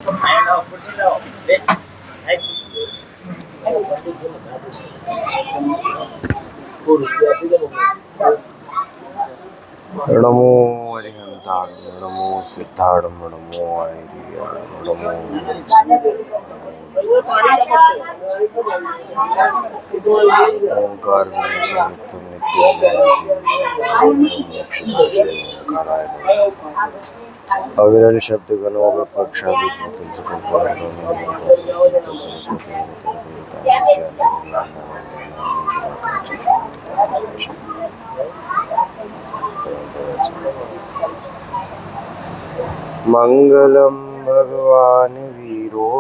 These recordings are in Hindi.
नमो अरिहंताड़ नमो सिद्धाड़ नमो आयरिया नमो ओंकार विष्णु संयुक्त नित्यं ध्यायन्ति ओंकाराय अविरल शब्द गणों प्रक्षालित भूतल सकल मंगलम भगवान वीरो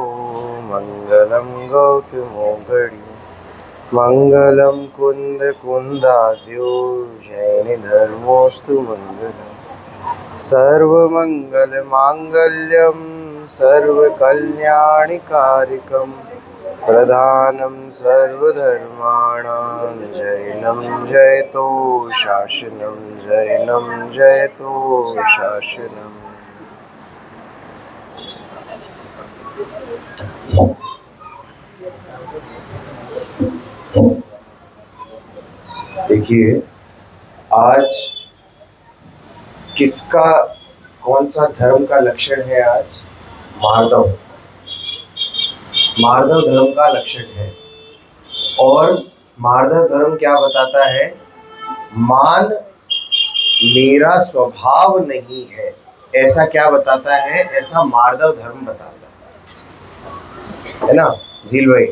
मंगलम गौतमो घड़ी मंगलम कुंद कुंदाद्यो जैन धर्मोस्तु मंगलम सर्वमंगल मांगल्यम सर्वकल्याणिकारिकम प्रधानम सर्वधर्माणां जैनम जयतो शासनम जैनम जयतो शासनम। देखिए आज किसका कौन सा धर्म का लक्षण है? आज मार्दव धर्म का लक्षण है। और मार्दव धर्म क्या बताता है? मान मेरा स्वभाव नहीं है, ऐसा क्या बताता है? ऐसा मार्दव धर्म बताता है ना झील भाई?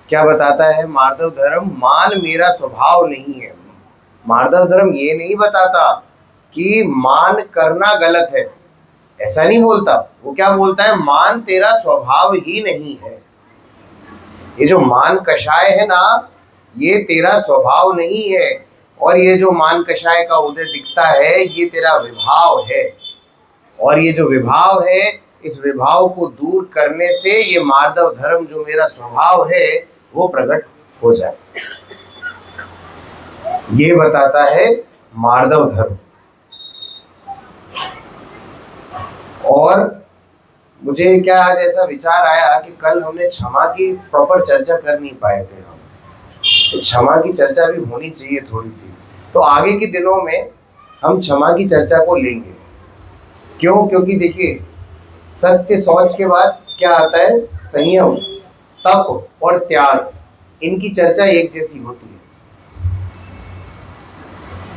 क्या बताता है मार्दव धर्म? मान मेरा स्वभाव नहीं है। मार्दव धर्म ये नहीं बताता कि मान करना गलत है, ऐसा नहीं बोलता। वो क्या बोलता है? मान तेरा स्वभाव ही नहीं है। ये जो मान कषाय है ना, ये तेरा स्वभाव नहीं है। और ये जो मान कषाय का उदय दिखता है, ये तेरा विभाव है। और ये जो विभाव है, इस विभाव को दूर करने से ये मार्दव धर्म जो मेरा स्वभाव है वो प्रकट हो जाए, ये बताता है मार्दव धर्म। और मुझे क्या आज ऐसा विचार आया कि कल हमने क्षमा की प्रॉपर चर्चा कर नहीं पाए थे। हम क्षमा की चर्चा भी होनी चाहिए थोड़ी सी, तो आगे के दिनों में हम क्षमा की चर्चा को लेंगे। क्यों? क्योंकि देखिए, सत्य सोच के बाद क्या आता है? संयम, तप और त्याग। इनकी चर्चा एक जैसी होती है।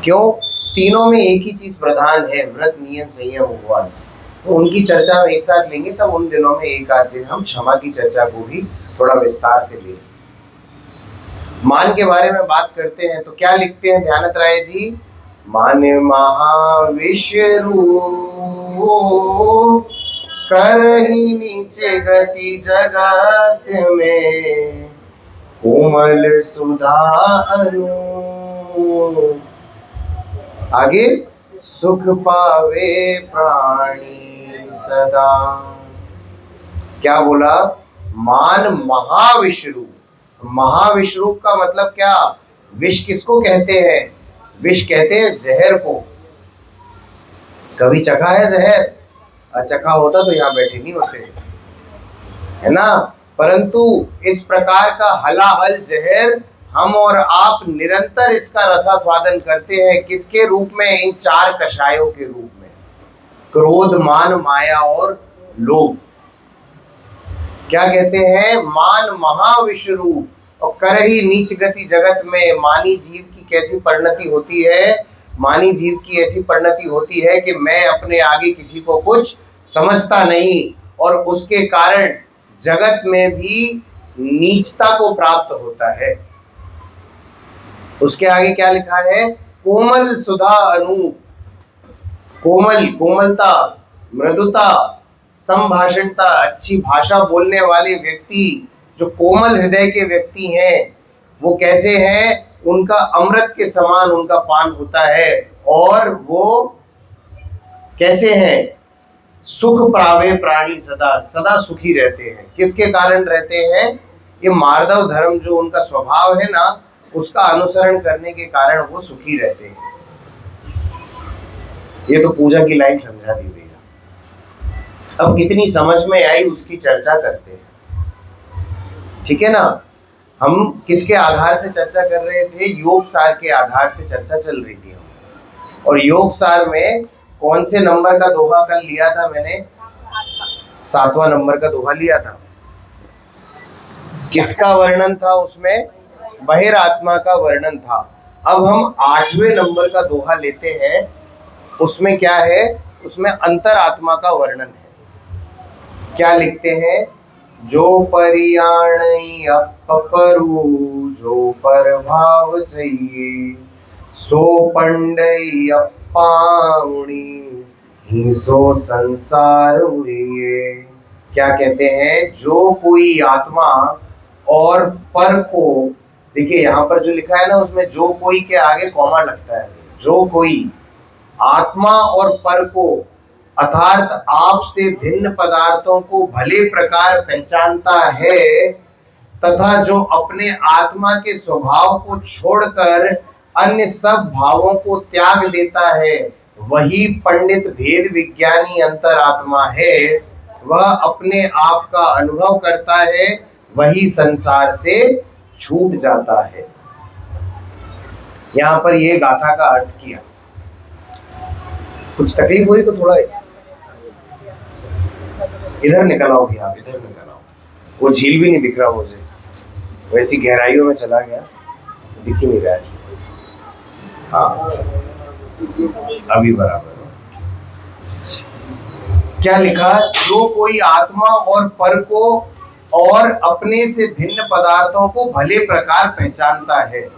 क्यों? तीनों में एक ही चीज प्रधान है, व्रत, नियम, संयम, उपवास। तो उनकी चर्चा हम एक साथ लेंगे, तब उन दिनों में एक आध दिन हम क्षमा की चर्चा को भी थोड़ा विस्तार से लेंगे। मान के बारे में बात करते हैं तो क्या लिखते हैं ध्यानत राय जी? मान महाविष्णु करहि नीचे गति जगत में, कोमल सुधा अनु आगे सुख पावे प्राणी सदा। क्या बोला? मान महाविष्णु। महाविष्णु का मतलब क्या? विष किसको कहते हैं? विष कहते हैं जहर को। कभी चखा है जहर? चखा होता तो यहाँ बैठे नहीं होते, है ना? परंतु इस प्रकार का हलाहल जहर हम और आप निरंतर इसका रसास्वादन करते हैं। किसके रूप में? इन चार कषायों के रूप में, क्रोध, मान, माया और लोभ। क्या कहते हैं? मान महाविष्णु और करहि नीच गति जगत में। मानी जीव की कैसी परिणति होती है? मानी जीव की ऐसी परिणति होती है कि मैं अपने आगे किसी को कुछ समझता नहीं, और उसके कारण जगत में भी नीचता को प्राप्त होता है। उसके आगे क्या लिखा है? कोमल सुधा अनूप। कोमल, कोमलता, मृदुता, संभाषणता, अच्छी भाषा बोलने वाले व्यक्ति, जो कोमल हृदय के व्यक्ति हैं, वो कैसे हैं? उनका अमृत के समान उनका पान होता है। और वो कैसे हैं? सुख पावे प्राणी सदा, सदा सुखी रहते हैं। किसके कारण रहते हैं? ये मार्दव धर्म जो उनका स्वभाव है ना, उसका अनुसरण करने के कारण वो सुखी रहते हैं। ये तो पूजा की लाइन समझा दी भैया। अब कितनी समझ में आई उसकी चर्चा करते हैं, ठीक है ना। हम किसके आधार से चर्चा कर रहे थे? योग सार के आधार से चर्चा चल रही थी। और योग सार में कौन से नंबर का दोहा कल लिया था मैंने? 7वां नंबर का दोहा लिया था। किसका वर्णन था उसमें? बहिरात्मा का वर्णन था। अब हम 8वें नंबर का दोहा लेते हैं। उसमें क्या है? उसमें अंतरात्मा का वर्णन है। क्या लिखते हैं? जो परियाणई अपपरू, जो पर भाव चाहिए, सो पंडई अपाउणी, ही सो संसार हुई। क्या कहते हैं? जो कोई आत्मा और पर को, देखिए यहाँ पर जो लिखा है ना, उसमें जो कोई के आगे कॉमा लगता है। जो कोई आत्मा और पर को अर्थात आप से भिन्न पदार्थों को भले प्रकार पहचानता है, तथा जो अपने आत्मा के स्वभाव को छोड़कर अन्य सब भावों को त्याग देता है, वही पंडित भेद विज्ञानी अंतरात्मा है। वह अपने आप का अनुभव करता है, वही संसार से छूट जाता है। यहां पर यह गाथा का अर्थ किया। कुछ तकलीफ हो रही तो थोड़ा इधर निकल आओ भैया, इधर निकल आओ। वो झील भी नहीं दिख रहा मुझे, वैसी गहराइयों में चला गया, दिख ही नहीं रहा है। हाँ अभी बराबर। क्या लिखा? जो कोई आत्मा और पर को और अपने से भिन्न पदार्थों को भले प्रकार पहचानता है।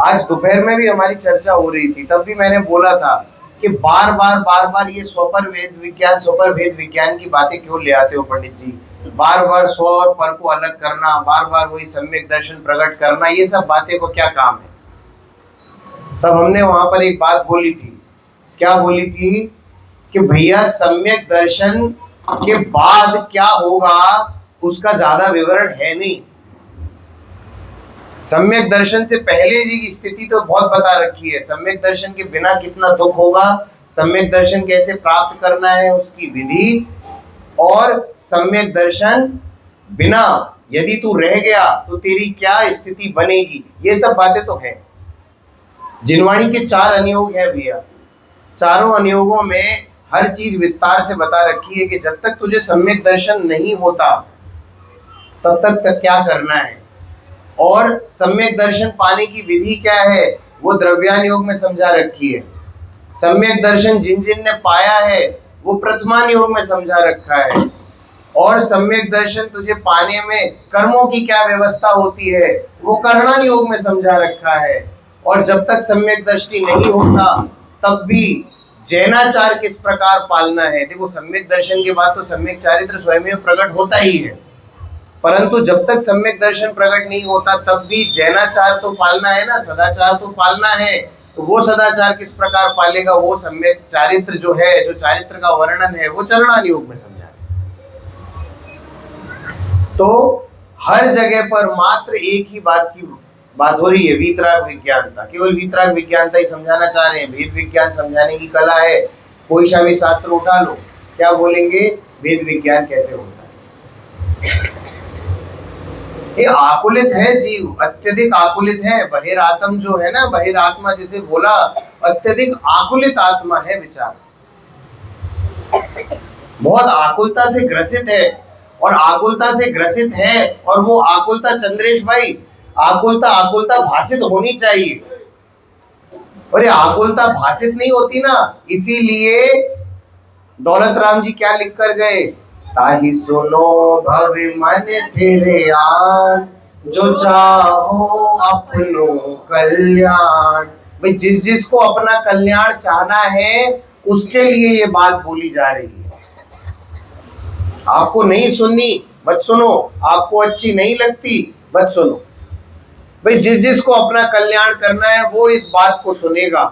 आज दोपहर में भी हमारी चर्चा हो रही थी, तब भी मैंने बोला था कि बार बार ये स्वपर भेद विज्ञान की बातें क्यों ले आते हो पंडित जी? बार बार स्व और पर को अलग करना, बार बार वही सम्यक दर्शन प्रकट करना, ये सब बातें को क्या काम है? तब हमने वहां पर एक बात बोली थी। क्या बोली थी? कि भैया सम्यक दर्शन के बाद क्या होगा उसका ज्यादा विवरण है नहीं। सम्यक दर्शन से पहले की स्थिति तो बहुत बता रखी है। सम्यक दर्शन के बिना कितना दुख होगा, सम्यक दर्शन कैसे प्राप्त करना है उसकी विधि, और सम्यक दर्शन बिना यदि तू रह गया तो तेरी क्या स्थिति बनेगी, ये सब बातें तो है। जिनवाणी के 4 अनुयोग है भैया। चारों अनुयोगों में हर चीज विस्तार से बता रखी है कि जब तक तुझे सम्यक दर्शन नहीं होता तब तक क्या करना है, और सम्यक दर्शन पाने की विधि क्या है वो द्रव्यान योग में समझा रखी है। सम्यक दर्शन जिन ने पाया है वो प्रथमान योग में समझा रखा है, और सम्यक दर्शन तुझे पाने में कर्मों की क्या व्यवस्था होती है वो करणान योग में समझा रखा है। और जब तक सम्यक दृष्टि नहीं होता तब भी जैनाचार किस प्रकार पालना है। देखो सम्यक दर्शन के बाद तो सम्यक चारित्र स्वयं प्रकट होता ही है, परंतु जब तक सम्यक दर्शन प्रकट नहीं होता तब भी जैनाचार तो पालना है ना, सदाचार तो पालना है। तो वो सदाचार किस प्रकार पालेगा, वो सम्यक चारित्र जो है, जो चारित्र का वर्णन है वो चरणान योग में समझा है। तो हर जगह पर मात्र एक ही बात हो रही है, वीतराग विज्ञानता। केवल वीतराग विज्ञानता ही समझाना चाह रहे हैं। भेद विज्ञान समझाने की कला है। कोई सा भी शास्त्र उठा लो, क्या बोलेंगे? भेद विज्ञान कैसे होता है। ये आकुलित है जीव, अत्यधिक आकुलित है। बहिरात्म जो है ना, बहिरात्मा जिसे बोला, अत्यधिक आकुलित आत्मा है विचार, बहुत आकुलता से ग्रसित है। और आकुलता से ग्रसित है, और वो आकुलता चंद्रेश भाई, आकुलता भाषित होनी चाहिए, और ये आकुलता भाषित नहीं होती ना। इसीलिए दौलत राम जी क्या लिख कर गए? ताहि सुनो भव मन तेरे आन, जो चाहो अपनो कल्याण। भाई जिसको अपना कल्याण चाहना है उसके लिए ये बात बोली जा रही है। आपको नहीं सुननी मत सुनो, आपको अच्छी नहीं लगती मत सुनो। भाई जिसको अपना कल्याण करना है वो इस बात को सुनेगा।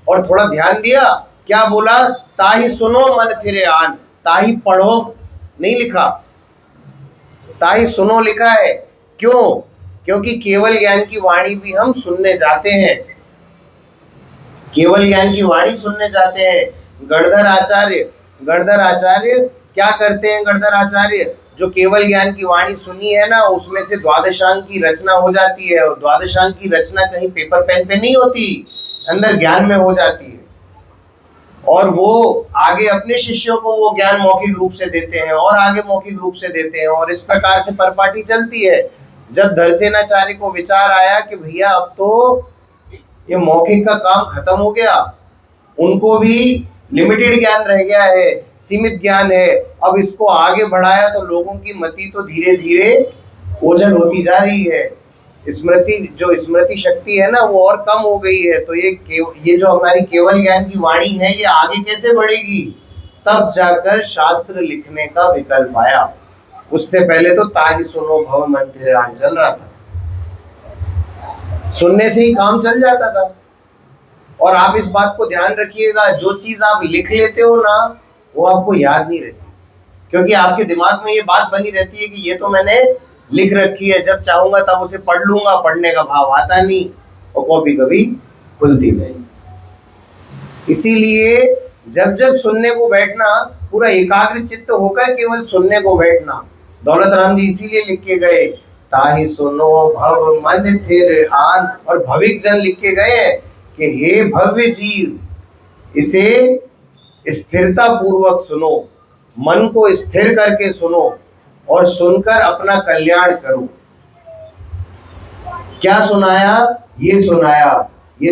और थोड़ा ध्यान दिया, क्या बोला? ताहि सुनो मन फिरे आन। ताहि पढ़ो नहीं लिखा, ताहि सुनो लिखा है। क्यों? क्योंकि केवल ज्ञान की वाणी भी हम सुनने जाते हैं, केवल ज्ञान की वाणी सुनने जाते हैं। गणधर आचार्य गणधर आचार्य क्या करते हैं? गणधर आचार्य जो केवल ज्ञान की वाणी सुनी है ना, उसमें से द्वादशांग की रचना हो जाती है, और द्वादशांग की रचना कहीं पेपर पेन पे नहीं होती, अंदर ज्ञान में हो जाती है, और वो आगे अपने शिष्यों को वो ज्ञान मौखिक रूप से देते हैं, और आगे मौखिक रूप से देते हैं, और इस प्रकार से परपाटी चलती है। जब धरसेनाचार्य को विचार आया कि भैया अब तो ये मौखिक का काम खत्म हो गया, उनको भी लिमिटेड ज्ञान रह गया है, सीमित ज्ञान है, अब इसको आगे बढ़ाया तो लोगों की मति तो धीरे धीरे ओझल होती जा रही है, स्मृति शक्ति है ना वो और कम हो गई है, तो ये जो हमारी केवल ज्ञान की वाणी है ये आगे कैसे बढ़ेगी? तब जाकर शास्त्र लिखने का विकल्प आया। उससे पहले तो ताहि सुनो भव मंथिरान चल रहा था, सुनने से ही काम चल जाता था। और आप इस बात को ध्यान रखिएगा, जो चीज आप लिख लेते हो ना वो आपको याद नहीं रहती, क्योंकि आपके दिमाग में ये बात बनी रहती है कि ये तो मैंने लिख रखी है, जब चाहूंगा तब उसे पढ़ लूंगा, पढ़ने का भाव आता नहीं और कॉपी कभी खुलती नहीं। इसीलिए जब जब सुनने को बैठना, पूरा एकाग्र चित्त होकर केवल सुनने को बैठना। दौलत राम जी इसीलिए लिख के गए ताहि सुनो भव मन थिर आन, और भविक जन लिख के गए कि हे भव्य जीव, इसे स्थिरता पूर्वक सुनो, मन को स्थिर करके सुनो और सुनकर अपना कल्याण करो। क्या सुनाया? ये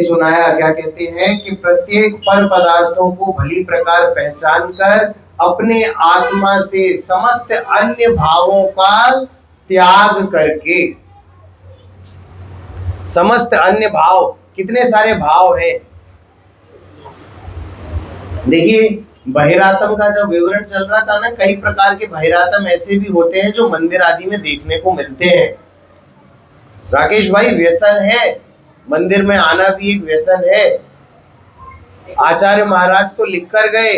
सुनाया क्या कहते हैं कि प्रत्येक पर पदार्थों को भली प्रकार पहचान कर अपने आत्मा से समस्त अन्य भावों का त्याग करके, समस्त अन्य भाव, कितने सारे भाव हैं देखिए। बहिरातम का जब विवरण चल रहा था ना, कई प्रकार के बहिरातम ऐसे भी होते हैं जो मंदिर आदि में देखने को मिलते हैं। राकेश भाई, व्यसन है, मंदिर में आना भी एक व्यसन है। आचार्य महाराज तो लिख कर गए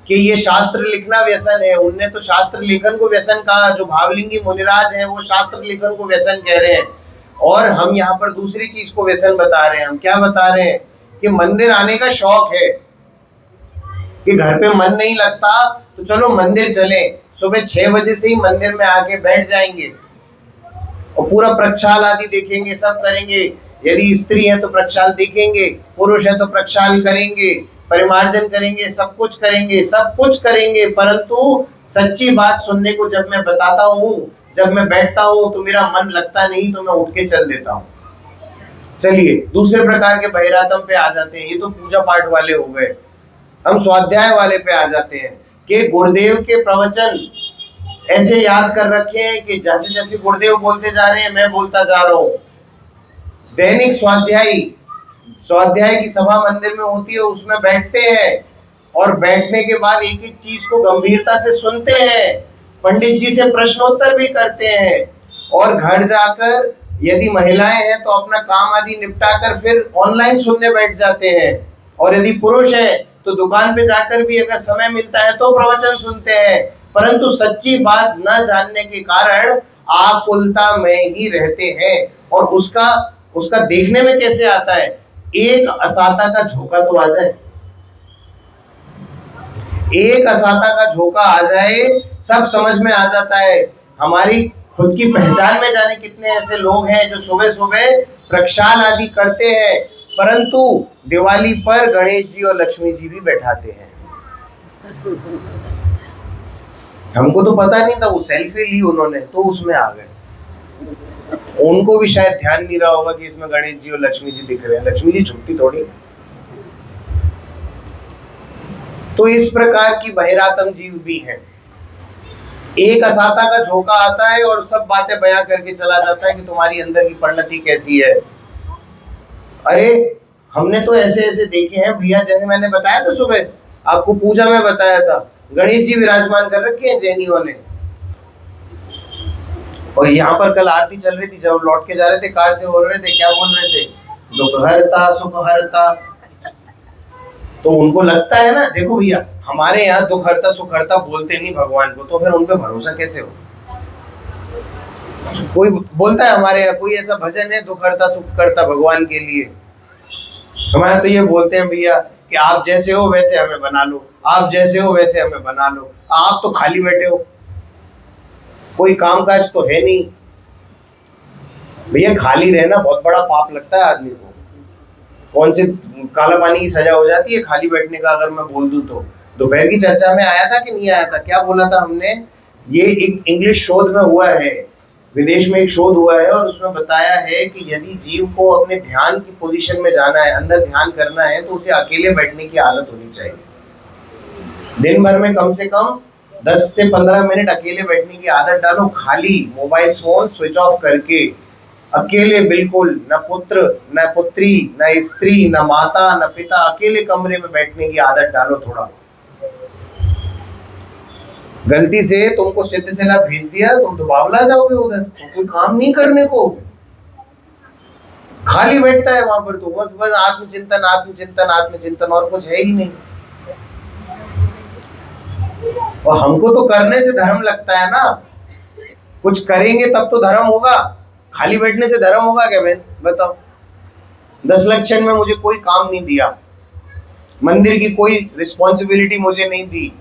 कि ये शास्त्र लिखना व्यसन है, उनने तो शास्त्र लेखन को व्यसन कहा। जो भावलिंगी मुनिराज हैं वो शास्त्र लेखन को व्यसन कह रहे हैं, और हम यहाँ पर दूसरी चीज को व्यसन बता रहे हैं। हम क्या बता रहे हैं कि मंदिर आने का शौक है, कि घर पे मन नहीं लगता तो चलो मंदिर चले, सुबह 6 बजे से ही मंदिर में आके बैठ जाएंगे और पूरा प्रक्षाल आदि देखेंगे, सब करेंगे। यदि स्त्री है तो प्रक्षाल देखेंगे, पुरुष है तो प्रक्षाल करेंगे, परिमार्जन करेंगे, सब कुछ करेंगे। परंतु सच्ची बात सुनने को जब मैं बताता हूँ, जब मैं बैठता हूँ तो मेरा मन लगता नहीं, तो मैं उठ के चल देता हूँ। चलिए दूसरे प्रकार के बहिरातम पे आ जाते हैं। ये तो पूजा पाठ वाले हो गए। हम स्वाध्याय वाले पे आ जाते हैं कि गुरुदेव के प्रवचन ऐसे याद कर रखे हैं कि जैसे जैसे गुरुदेव बोलते जा रहे हैं मैं बोलता जा रहा हूँ। दैनिक स्वाध्याय की सभा मंदिर में होती है, उसमें बैठते हैं और बैठने के बाद एक एक चीज को गंभीरता से सुनते हैं, पंडित जी से प्रश्नोत्तर भी करते हैं, और घर जाकर यदि महिलाएं हैं तो अपना काम आदि निपटाकर फिर ऑनलाइन सुनने बैठ जाते हैं, और यदि पुरुष है तो दुकान पे जाकर भी अगर समय मिलता है तो प्रवचन सुनते हैं। परंतु सच्ची बात न जानने के कारण आकुलता में ही रहते हैं। और उसका देखने में कैसे आता है? एक असाता का झोंका तो आ जाए, एक असाता का झोंका आ जाए, सब समझ में आ जाता है। हमारी खुद की पहचान में जाने कितने ऐसे लोग हैं जो सुबह सुबह प्रक्षाल आदि करते हैं, परंतु दिवाली पर गणेश जी और लक्ष्मी जी भी बैठाते हैं। हमको तो पता नहीं था, वो सेल्फी ली उन्होंने तो उसमें आ गए। उनको भी शायद ध्यान नहीं रहा होगा कि इसमें गणेश जी और लक्ष्मी जी दिख रहे हैं। लक्ष्मी जी छुट्टी थोड़ी। तो इस प्रकार की बहिरातम जीव भी हैं। एक असाता का झोंका आता है और सब बातें बयां करके चला जाता है कि तुम्हारी अंदर की परिणति कैसी है। अरे हमने तो ऐसे ऐसे देखे हैं भैया, जैसे मैंने बताया था सुबह आपको, पूजा में बताया था, गणेश जी विराजमान कर रखे हैं जैनियों ने। और यहाँ पर कल आरती चल रही थी, जब लौट के जा रहे थे कार से, बोल रहे थे, क्या बोल रहे थे? दुख हरता सुख हरता। तो उनको लगता है ना, देखो भैया हमारे यहाँ दुख हरता सुख हरता बोलते नहीं भगवान को, तो फिर उन पे भरोसा कैसे हो? कोई बोलता है हमारे यहाँ कोई ऐसा भजन है दुख हरता सुख करता भगवान के लिए? हमारे तो ये बोलते हैं भैया कि आप जैसे हो वैसे हमें बना लो, आप जैसे हो वैसे हमें बना लो। आप तो खाली बैठे हो, कोई कामकाज तो है नहीं। भैया खाली रहना बहुत बड़ा पाप लगता है आदमी को। कौन से काला पानी की सजा हो जाती है खाली बैठने का, अगर मैं बोल दूं तो। दोपहर की चर्चा में आया था कि नहीं आया था, क्या बोला था हमने? ये एक इंग्लिश शोध में हुआ है, विदेश में एक शोध हुआ है, और उसमें बताया है कि यदि जीव को अपने ध्यान की पोजीशन में जाना है, अंदर ध्यान करना है, तो उसे अकेले बैठने की आदत होनी चाहिए। दिन भर में कम से कम 10 से 15 मिनट अकेले बैठने की आदत डालो, खाली मोबाइल फोन स्विच ऑफ करके, अकेले बिल्कुल, न पुत्र न पुत्री न स्त्री न माता न पिता, अकेले कमरे में बैठने की आदत डालो थोड़ा। गलती से तुमको सिद्ध सेना भेज दिया, तुम तो बावला जाओगे उधर, कोई काम नहीं करने को, खाली बैठता है वहां पर, तो बस बस आत्मचिंतन आत्मचिंतन आत्मचिंतन, और कुछ है ही नहीं। और हमको तो करने से धर्म लगता है ना, कुछ करेंगे तब तो धर्म होगा, खाली बैठने से धर्म होगा क्या बहन बताओ? 10 लक्षण में मुझे कोई काम नहीं दिया, मंदिर की कोई रिस्पॉन्सिबिलिटी मुझे नहीं दी,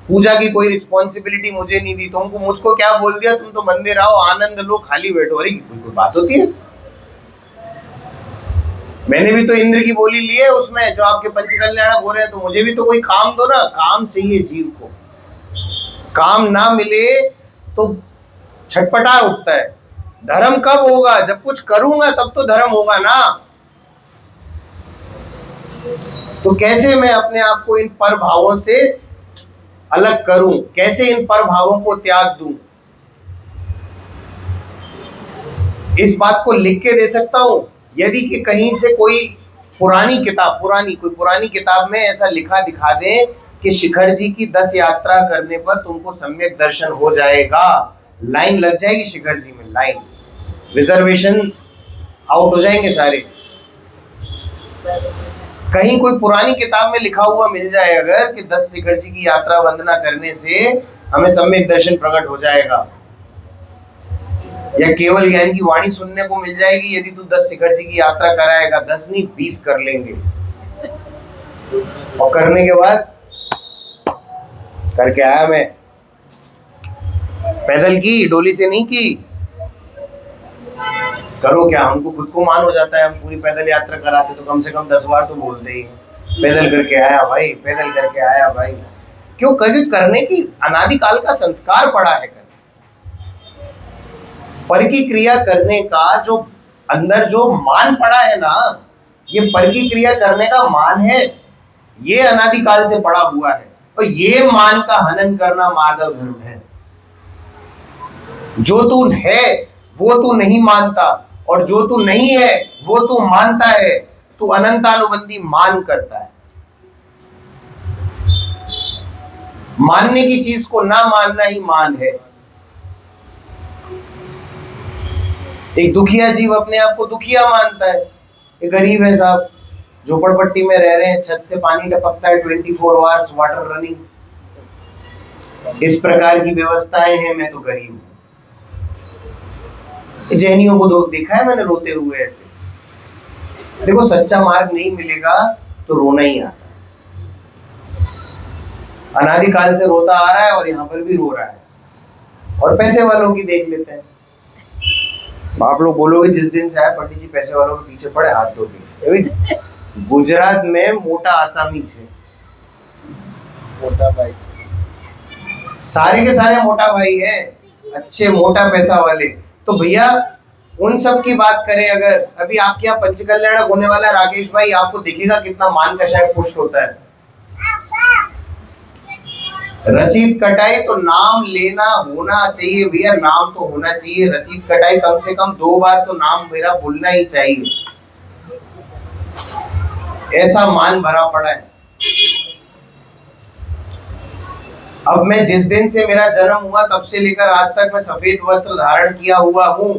पूजा की कोई रिस्पॉन्सिबिलिटी मुझे नहीं दी, तुमको मुझको क्या बोल दिया, तुम तो मंदिर आओ आनंद लो खाली बैठो। अरे कोई बात होती है? मैंने भी तो इंद्र की बोली ली है उसमें, जो आपके पंचकल्याणक हो रहे हैं, तो मुझे भी तो कोई काम दो ना। काम चाहिए जीव को, काम ना मिले तो छटपटा उठता है। धर्म कब होगा? जब कुछ करूंगा तब तो धर्म होगा ना। तो कैसे मैं अपने आप को इन पर भावों से अलग करूं, कैसे इन पर भावों को त्याग दूं? इस बात को लिख के दे सकता हूं, यदि कि कहीं से कोई पुरानी किताब में ऐसा लिखा दिखा दे कि शिखर जी की 10 यात्रा करने पर तुमको सम्यक दर्शन हो जाएगा, लाइन लग जाएगी शिखर जी में, लाइन, रिजर्वेशन आउट हो जाएंगे सारे। कहीं कोई पुरानी किताब में लिखा हुआ मिल जाए अगर कि 10 शिखर जी की यात्रा वंदना करने से हमें सम्यक दर्शन प्रकट हो जाएगा, या केवल ज्ञान की वाणी सुनने को मिल जाएगी यदि तू 10 शिखर जी की यात्रा कराएगा, 10 नहीं 20 कर लेंगे। और करने के बाद करके आया मैं, पैदल की, डोली से नहीं की। करो क्या, हमको खुद को मान हो जाता है, हम पूरी पैदल यात्रा कराते तो कम से कम 10 बार तो बोलते ही, पैदल करके आया भाई, पैदल करके आया भाई। क्यों? करने की अनादिकाल का संस्कार पड़ा है। पर की क्रिया करने का जो अंदर जो मान पड़ा है ना, ये पर की क्रिया करने का मान है, ये अनादिकाल से पड़ा हुआ है, और ये मान का हनन करना माधव धर्म है। जो तू है वो तू नहीं मानता, और जो तू नहीं है वो तू मानता है, तू अनंतानुबंधी मान करता है। मानने की चीज को ना मानना ही मान है। एक दुखिया जीव अपने आप को दुखिया मानता है, एक गरीब है साहब, झोपड़पट्टी में रह रहे हैं, छत से पानी टपकता है, 24 आवर्स वाटर रनिंग, इस प्रकार की व्यवस्थाएं हैं, मैं तो गरीब हूं। जैनियों को देखा है मैंने रोते हुए ऐसे। देखो सच्चा मार्ग नहीं मिलेगा तो रोना ही आता है, अनादिकाल से रोता आ रहा है और यहाँ पर भी रो रहा है, और पैसे वालों की देख लेते हैं। आप लोग बोलोगे जिस दिन से आए पंडित जी पैसे वालों के पीछे पड़े हाथ धो के। गुजरात में मोटा आसामी थे, मोटा भाई, सारे के सारे मोटा भाई हैं, अच्छे मोटा पैसा वाले। तो भैया उन सब की बात करें अगर, अभी आपके यहाँ पंचकल्याणक होने वाला है राकेश भाई, आपको दिखेगा कितना मान का शायद पुष्ट होता है। रसीद कटाई तो नाम लेना होना चाहिए भैया, नाम तो होना चाहिए। रसीद कटाई कम से कम 2 बार तो नाम मेरा बोलना ही चाहिए, ऐसा मान भरा पड़ा है। अब मैं जिस दिन से मेरा जन्म हुआ तब से लेकर आज तक मैं सफेद वस्त्र धारण किया हुआ हूं,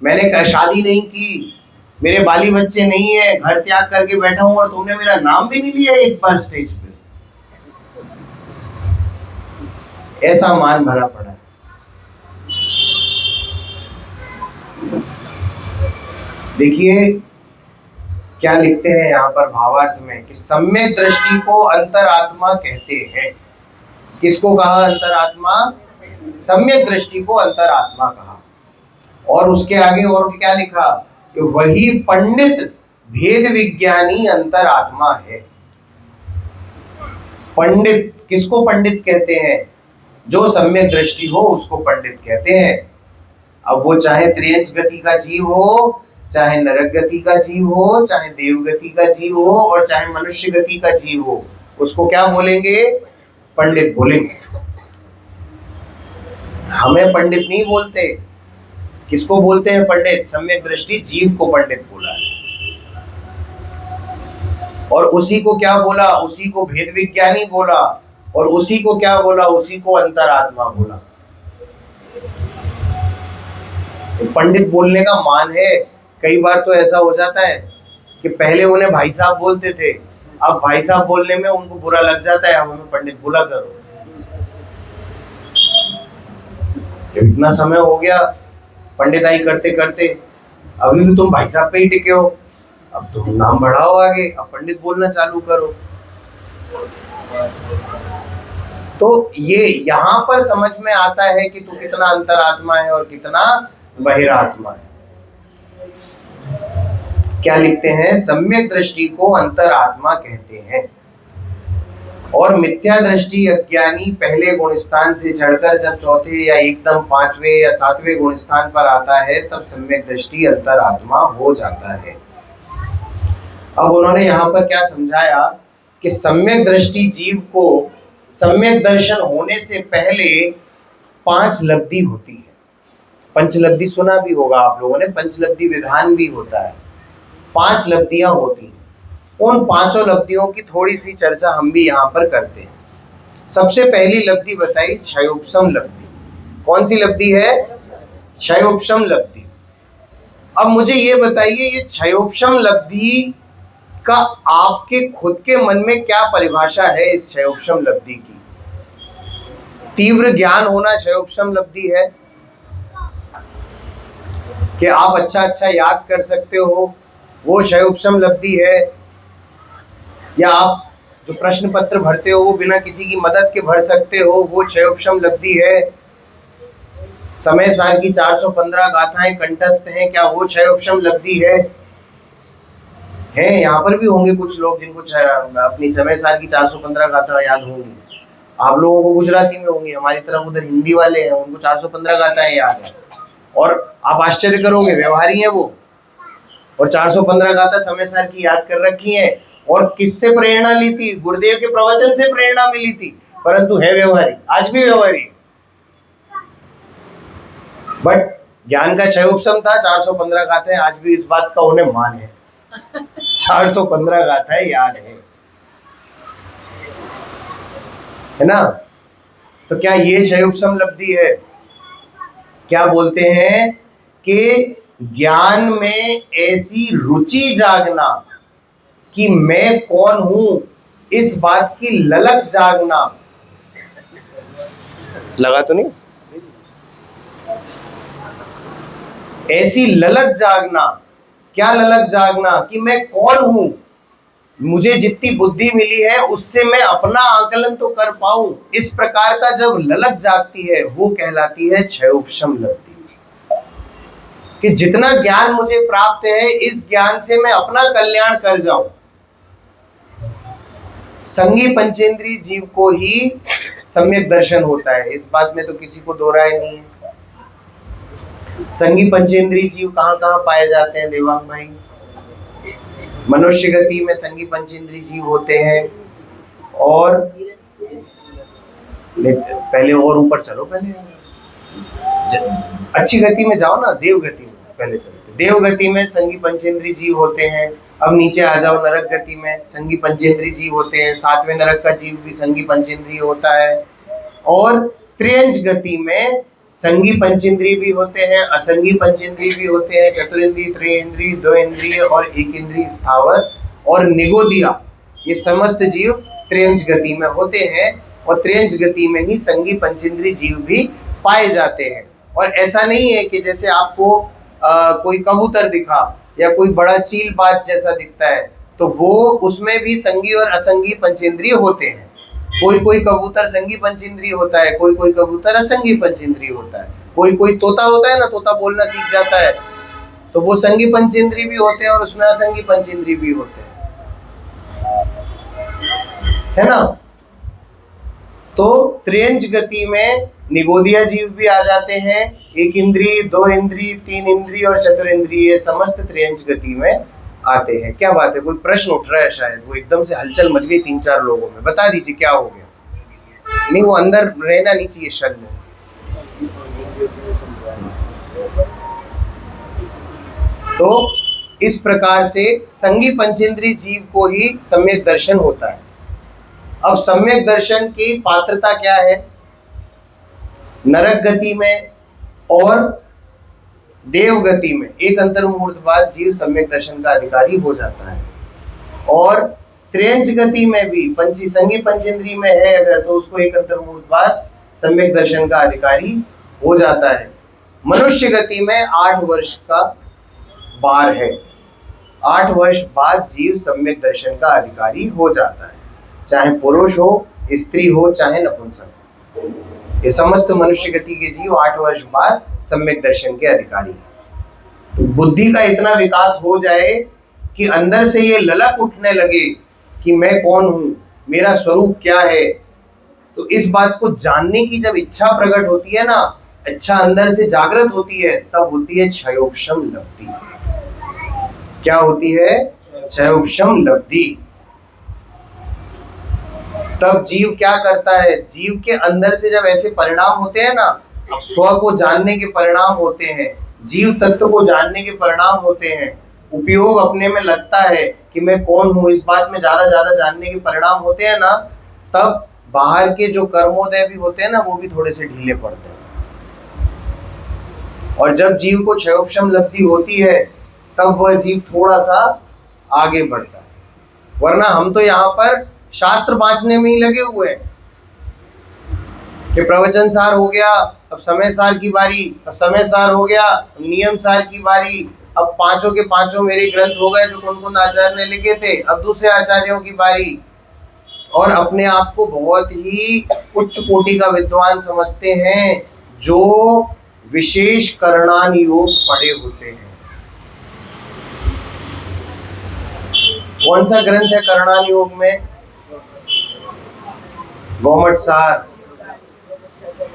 मैंने शादी नहीं की, मेरे बाली बच्चे नहीं है, घर त्याग करके बैठा हूं, और तुमने मेरा नाम भी नहीं लिया एक बार स्टेज पे। ऐसा मान भरा पड़ा है। देखिए क्या लिखते हैं यहाँ पर भावार्थ में कि सम्यक दृष्टि को अंतरात्मा कहते हैं। किसको कहा अंतरात्मा? सम्यक दृष्टि को अंतरात्मा कहा। और उसके आगे और क्या लिखा कि वही पंडित भेद विज्ञानी अंतरात्मा है। पंडित, किसको पंडित कहते हैं? जो सम्यक दृष्टि हो उसको पंडित कहते हैं। अब वो चाहे त्रियंच गति का जीव हो, चाहे नरक गति का जीव हो, चाहे देव गति का जीव हो, और चाहे मनुष्य गति का जीव हो, उसको क्या बोलेंगे? पंडित बोलेंगे। हमें पंडित नहीं बोलते। किसको बोलते हैं पंडित? सम्यक दृष्टि जीव को पंडित बोला है। और उसी को क्या बोला? उसी को भेद विज्ञानी बोला। और उसी को क्या बोला? उसी को अंतरात्मा बोला। पंडित बोलने का मान है। कई बार तो ऐसा हो जाता है कि पहले उन्हें भाई साहब बोलते थे, अब भाई साहब बोलने में उनको बुरा लग जाता है, अब हमें पंडित बोला करो। इतना समय हो गया पंडिताई करते करते, अभी भी तुम भाई साहब पे ही टिके हो, अब तुम नाम बढ़ाओ आगे, अब पंडित बोलना चालू करो। तो ये यहाँ पर समझ में आता है कि तू कितना अंतरात्मा है और कितना बहिरात्मा है। क्या लिखते हैं? सम्यक दृष्टि को अंतरात्मा कहते हैं। और मिथ्या दृष्टि अज्ञानी पहले गुण स्थान से चढ़कर जब चौथे या एकदम पांचवें या सातवें गुण स्थान पर आता है, तब सम्यक दृष्टि अंतरात्मा हो जाता है। अब उन्होंने यहाँ पर क्या समझाया कि सम्यक दृष्टि जीव को सम्यक दर्शन होने से पहले 5 लब्धि होती है। पंचलब्धि सुना भी होगा आप लोगों ने, पंचलब्धि विधान भी होता है। 5 लब्धियां होती हैं। उन 5 लब्धियों की थोड़ी सी चर्चा हम भी यहाँ पर करते हैं। सबसे पहली लब्धि बताई क्षयोपशम लब्धि। कौन सी लब्धि है? क्षयोपशम लब्धि। अब मुझे ये बताइए, ये क्षयोपशम लब्धि का आपके खुद के मन में क्या परिभाषा है इस क्षयोपशम लब्धि की? तीव्र ज्ञान होना क्षयोपशम लब्धि है कि आप अच्छा याद कर सकते हो, वो क्षयोपशम लब्धि है? या आप जो प्रश्न पत्र भरते हो वो बिना किसी की मदद के भर सकते हो, वो क्षयोपशम लब्धि है? समय सार की 415 गाथाएं कंठस्थ हैं, क्या वो क्षयोपशम लब्धि है? यहाँ पर भी होंगे कुछ लोग जिनको अपनी समय सार की 415 गाथा याद होंगी। आप लोगों को गुजराती में होंगी, हमारी तरफ उधर हिंदी वाले हैं, उनको 415 गाथाएं याद है। और आप आश्चर्य करोगे, व्यवहारी है वो, और 415 गाथा समय सार की याद कर रखी है। और किससे प्रेरणा ली थी? गुरुदेव के प्रवचन से प्रेरणा मिली थी, परंतु है व्यवहारी, आज भी व्यवहारी। बट ज्ञान का क्षयोपशम था, 415 गाथाएं आज भी इस बात का उन्हें मान है, 415 गाथाएं याद है ना? तो क्या ये क्षयोपशम लब्धि है? क्या बोलते हैं कि ज्ञान में ऐसी रुचि जागना कि मैं कौन हूं, इस बात की ललक जागना। लगा तो नहीं? ऐसी ललक जागना। क्या ललक जागना? कि मैं कौन हूं, मुझे जितनी बुद्धि मिली है उससे मैं अपना आकलन तो कर पाऊं, इस प्रकार का जब ललक जागती है वो कहलाती है क्षयोपशम लब्धि। कि जितना ज्ञान मुझे प्राप्त है, इस ज्ञान से मैं अपना कल्याण कर जाऊं। संगी पंचेंद्रिय जीव को ही सम्यक दर्शन होता है, इस बात में तो किसी को दो राय नहीं है। संगी पंचेंद्रिय जीव कहाँ कहाँ पाए जाते हैं देवांग भाई? मनुष्य गति में संगी पंचेंद्रिय जीव होते हैं, और पहले और ऊपर चलो, पहले अच्छी गति में जाओ ना, देव गति में पहले चलते। देव गति में संगी पंचेंद्रिय जीव होते हैं। अब नीचे आ जाओ, नरक गति में संगी पंचेंद्रिय जीव होते हैं। 7वें नरक का जीव भी संगी पंचेंद्रिय होता है। और त्रियंच गति में संगी पंचेंद्रिय भी होते हैं, असंगी पंचेंद्रिय भी होते हैं, चतुरेंद्रिय, त्रिएंद्रिय, द्विएंद्रिय और एक इंद्रिय स्थावर और निगोदिया, ये समस्त जीव त्रियंच गति में होते हैं। और त्रियंच गति में ही संगी पंचेंद्रिय जीव भी पाए जाते हैं। और ऐसा नहीं है कि जैसे आपको कोई कबूतर दिखा या कोई बड़ा चील बाज जैसा दिखता है, तो वो उसमें भी संगी और असंगी पंचेंद्रिय होते हैं। कोई कोई कबूतर संगी पंचेंद्रिय होता है, कोई कोई कबूतर असंगी पंचेंद्रिय होता है, कोई कोई तोता होता है ना, तोता बोलना सीख जाता है, तो वो संगी पंचेंद्रिय भी होते हैं और उसमें असंगी पंचेंद्रिय भी होते हैं, है ना। तो त्रियंच गति में निगोदिया जीव भी आ जाते हैं, एक इंद्रिय, दो इंद्रिय, तीन इंद्रिय और चतुरेंद्रिय समस्त त्रियंच गति में आते हैं। क्या बात है, कोई प्रश्न उठ रहा है? शायद वो एकदम से हलचल मच गई 3-4 लोगों में, बता दीजिए क्या हो गया। नहीं, वो अंदर रहना नहीं चाहिए शल में। तो इस प्रकार से संगी पंचेंद्रिय जीव को ही सम्यक दर्शन होता है। अब सम्यक दर्शन की पात्रता क्या है? नरक गति में और देव गति में एक अंतर्मुहूर्त बाद जीव सम्यक दर्शन का अधिकारी हो जाता है, और त्रियंच गति में भी संगी पंचेंद्रिय में है अगर, तो उसको एक अंतर्मुहूर्त बाद सम्यक दर्शन का अधिकारी हो जाता है। मनुष्य गति में 8 वर्ष का बार है, 8 वर्ष बाद जीव सम्यक दर्शन का अधिकारी हो जाता है, चाहे पुरुष हो, स्त्री हो, चाहे नपुंसक हो। ये समस्त मनुष्य गति के जीव 8 वर्ष बाद सम्यक दर्शन के अधिकारी हैं। तो बुद्धि का इतना विकास हो जाए कि अंदर से ये ललक उठने लगे कि मैं कौन हूं, मेरा स्वरूप क्या है, तो इस बात को जानने की जब इच्छा प्रकट होती है ना, इच्छा अंदर से जागृत होती है, तब होती है क्षयोपशम लब्धि। क्या होती है? क्षयोपशम लब्धि। तब जीव क्या करता है? जीव के अंदर से जब ऐसे परिणाम होते हैं ना, स्व को जानने के परिणाम होते हैं, जीव तत्व को जानने के परिणाम होते हैं, उपयोग अपने में लगता है कि मैं कौन हूं, इस बात में ज्यादा जानने के परिणाम होते हैं ना, तब बाहर के जो कर्मोदय भी होते हैं ना, वो भी थोड़े से ढीले पड़ते हैं। और जब जीव को क्षयोपशम लब्धि होती है, तब वह जीव थोड़ा सा आगे बढ़ता है। वरना हम तो यहाँ पर शास्त्र बांचने में ही लगे हुए हैं कि प्रवचन सार हो गया, अब समय सार की बारी, अब समय सार हो गया, नियम सार की बारी, अब पांचों के पांचों मेरे ग्रंथ हो गए जो कौन कौन आचार्य ने लिखे थे, अब दूसरे आचार्यों की बारी। और अपने आप को बहुत ही उच्च कोटि का विद्वान समझते हैं, जो विशेष करणान योग पढ़े होते हैं। कौन सा ग्रंथ है करणान योग में? गौमठ सार।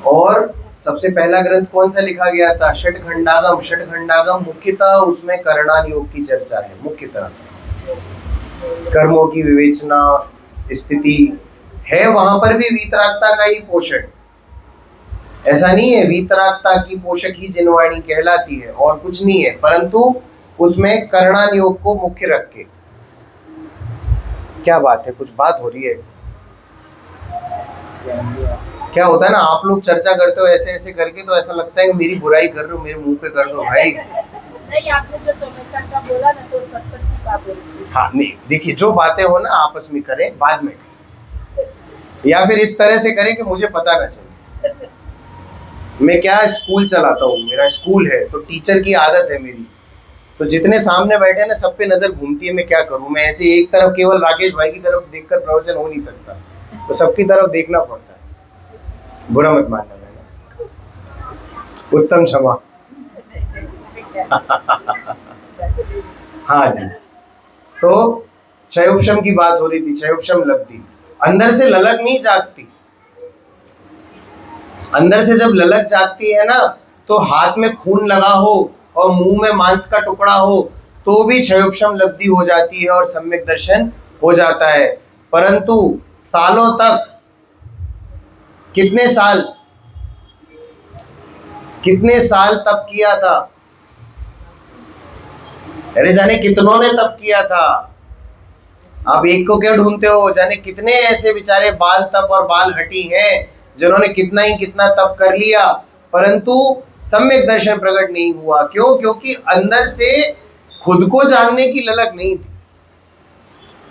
और सबसे पहला ग्रंथ कौन सा लिखा गया था? षटखंडागम। षटखंडागम मुख्यतः उसमें करणान योग की चर्चा है, मुख्यतः कर्मों की विवेचना, स्थिति है। वहां पर भी वीतरागता का ही पोषण, ऐसा नहीं है वीतरागता की पोषक ही जिनवाणी कहलाती है और कुछ नहीं है, परंतु उसमें करणान योग को मुख्य रख के। क्या बात है, कुछ बात हो रही है? क्या होता है ना, आप लोग चर्चा करते हो ऐसे ऐसे करके, तो ऐसा लगता है कि मेरी बुराई कर रहे हो, मेरे मुंह पे कर दो भाई। नहीं, आपने जो समझता का बोला ना, तो सत्तर की बात बोली। हाँ नहीं, देखिए जो बातें हो ना आपस में करें, बाद में करें, या फिर इस तरह से करें कि मुझे पता ना चले। मैं क्या स्कूल चलाता हूँ, मेरा स्कूल है, तो टीचर की आदत है मेरी, तो जितने सामने बैठे ना सब पे नजर घूमती है। मैं क्या करूँ, मैं ऐसे एक तरफ केवल राकेश भाई की तरफ देखकर प्रवचन हो नहीं सकता, तो सबकी तरफ देखना पड़ता है। बुरा मत मानना, मैंने उत्तम क्षमा। हाँ जी, तो क्षयोपशम की बात हो रही थी, क्षयोपशम लब्धि। अंदर से ललक नहीं जागती, अंदर से जब ललक जागती है ना, तो हाथ में खून लगा हो और मुंह में मांस का टुकड़ा हो तो भी क्षयोपशम लब्धि हो जाती है और सम्यक दर्शन हो जाता है। परंतु सालों तक, कितने साल तप किया था, अरे जाने कितनों ने तप किया था। आप एक को क्यों ढूंढते हो? जाने कितने ऐसे बेचारे बाल तप और बाल हटी हैं जिन्होंने कितना ही कितना तप कर लिया, परंतु सम्यक दर्शन प्रकट नहीं हुआ। क्यों? क्योंकि अंदर से खुद को जानने की ललक नहीं थी।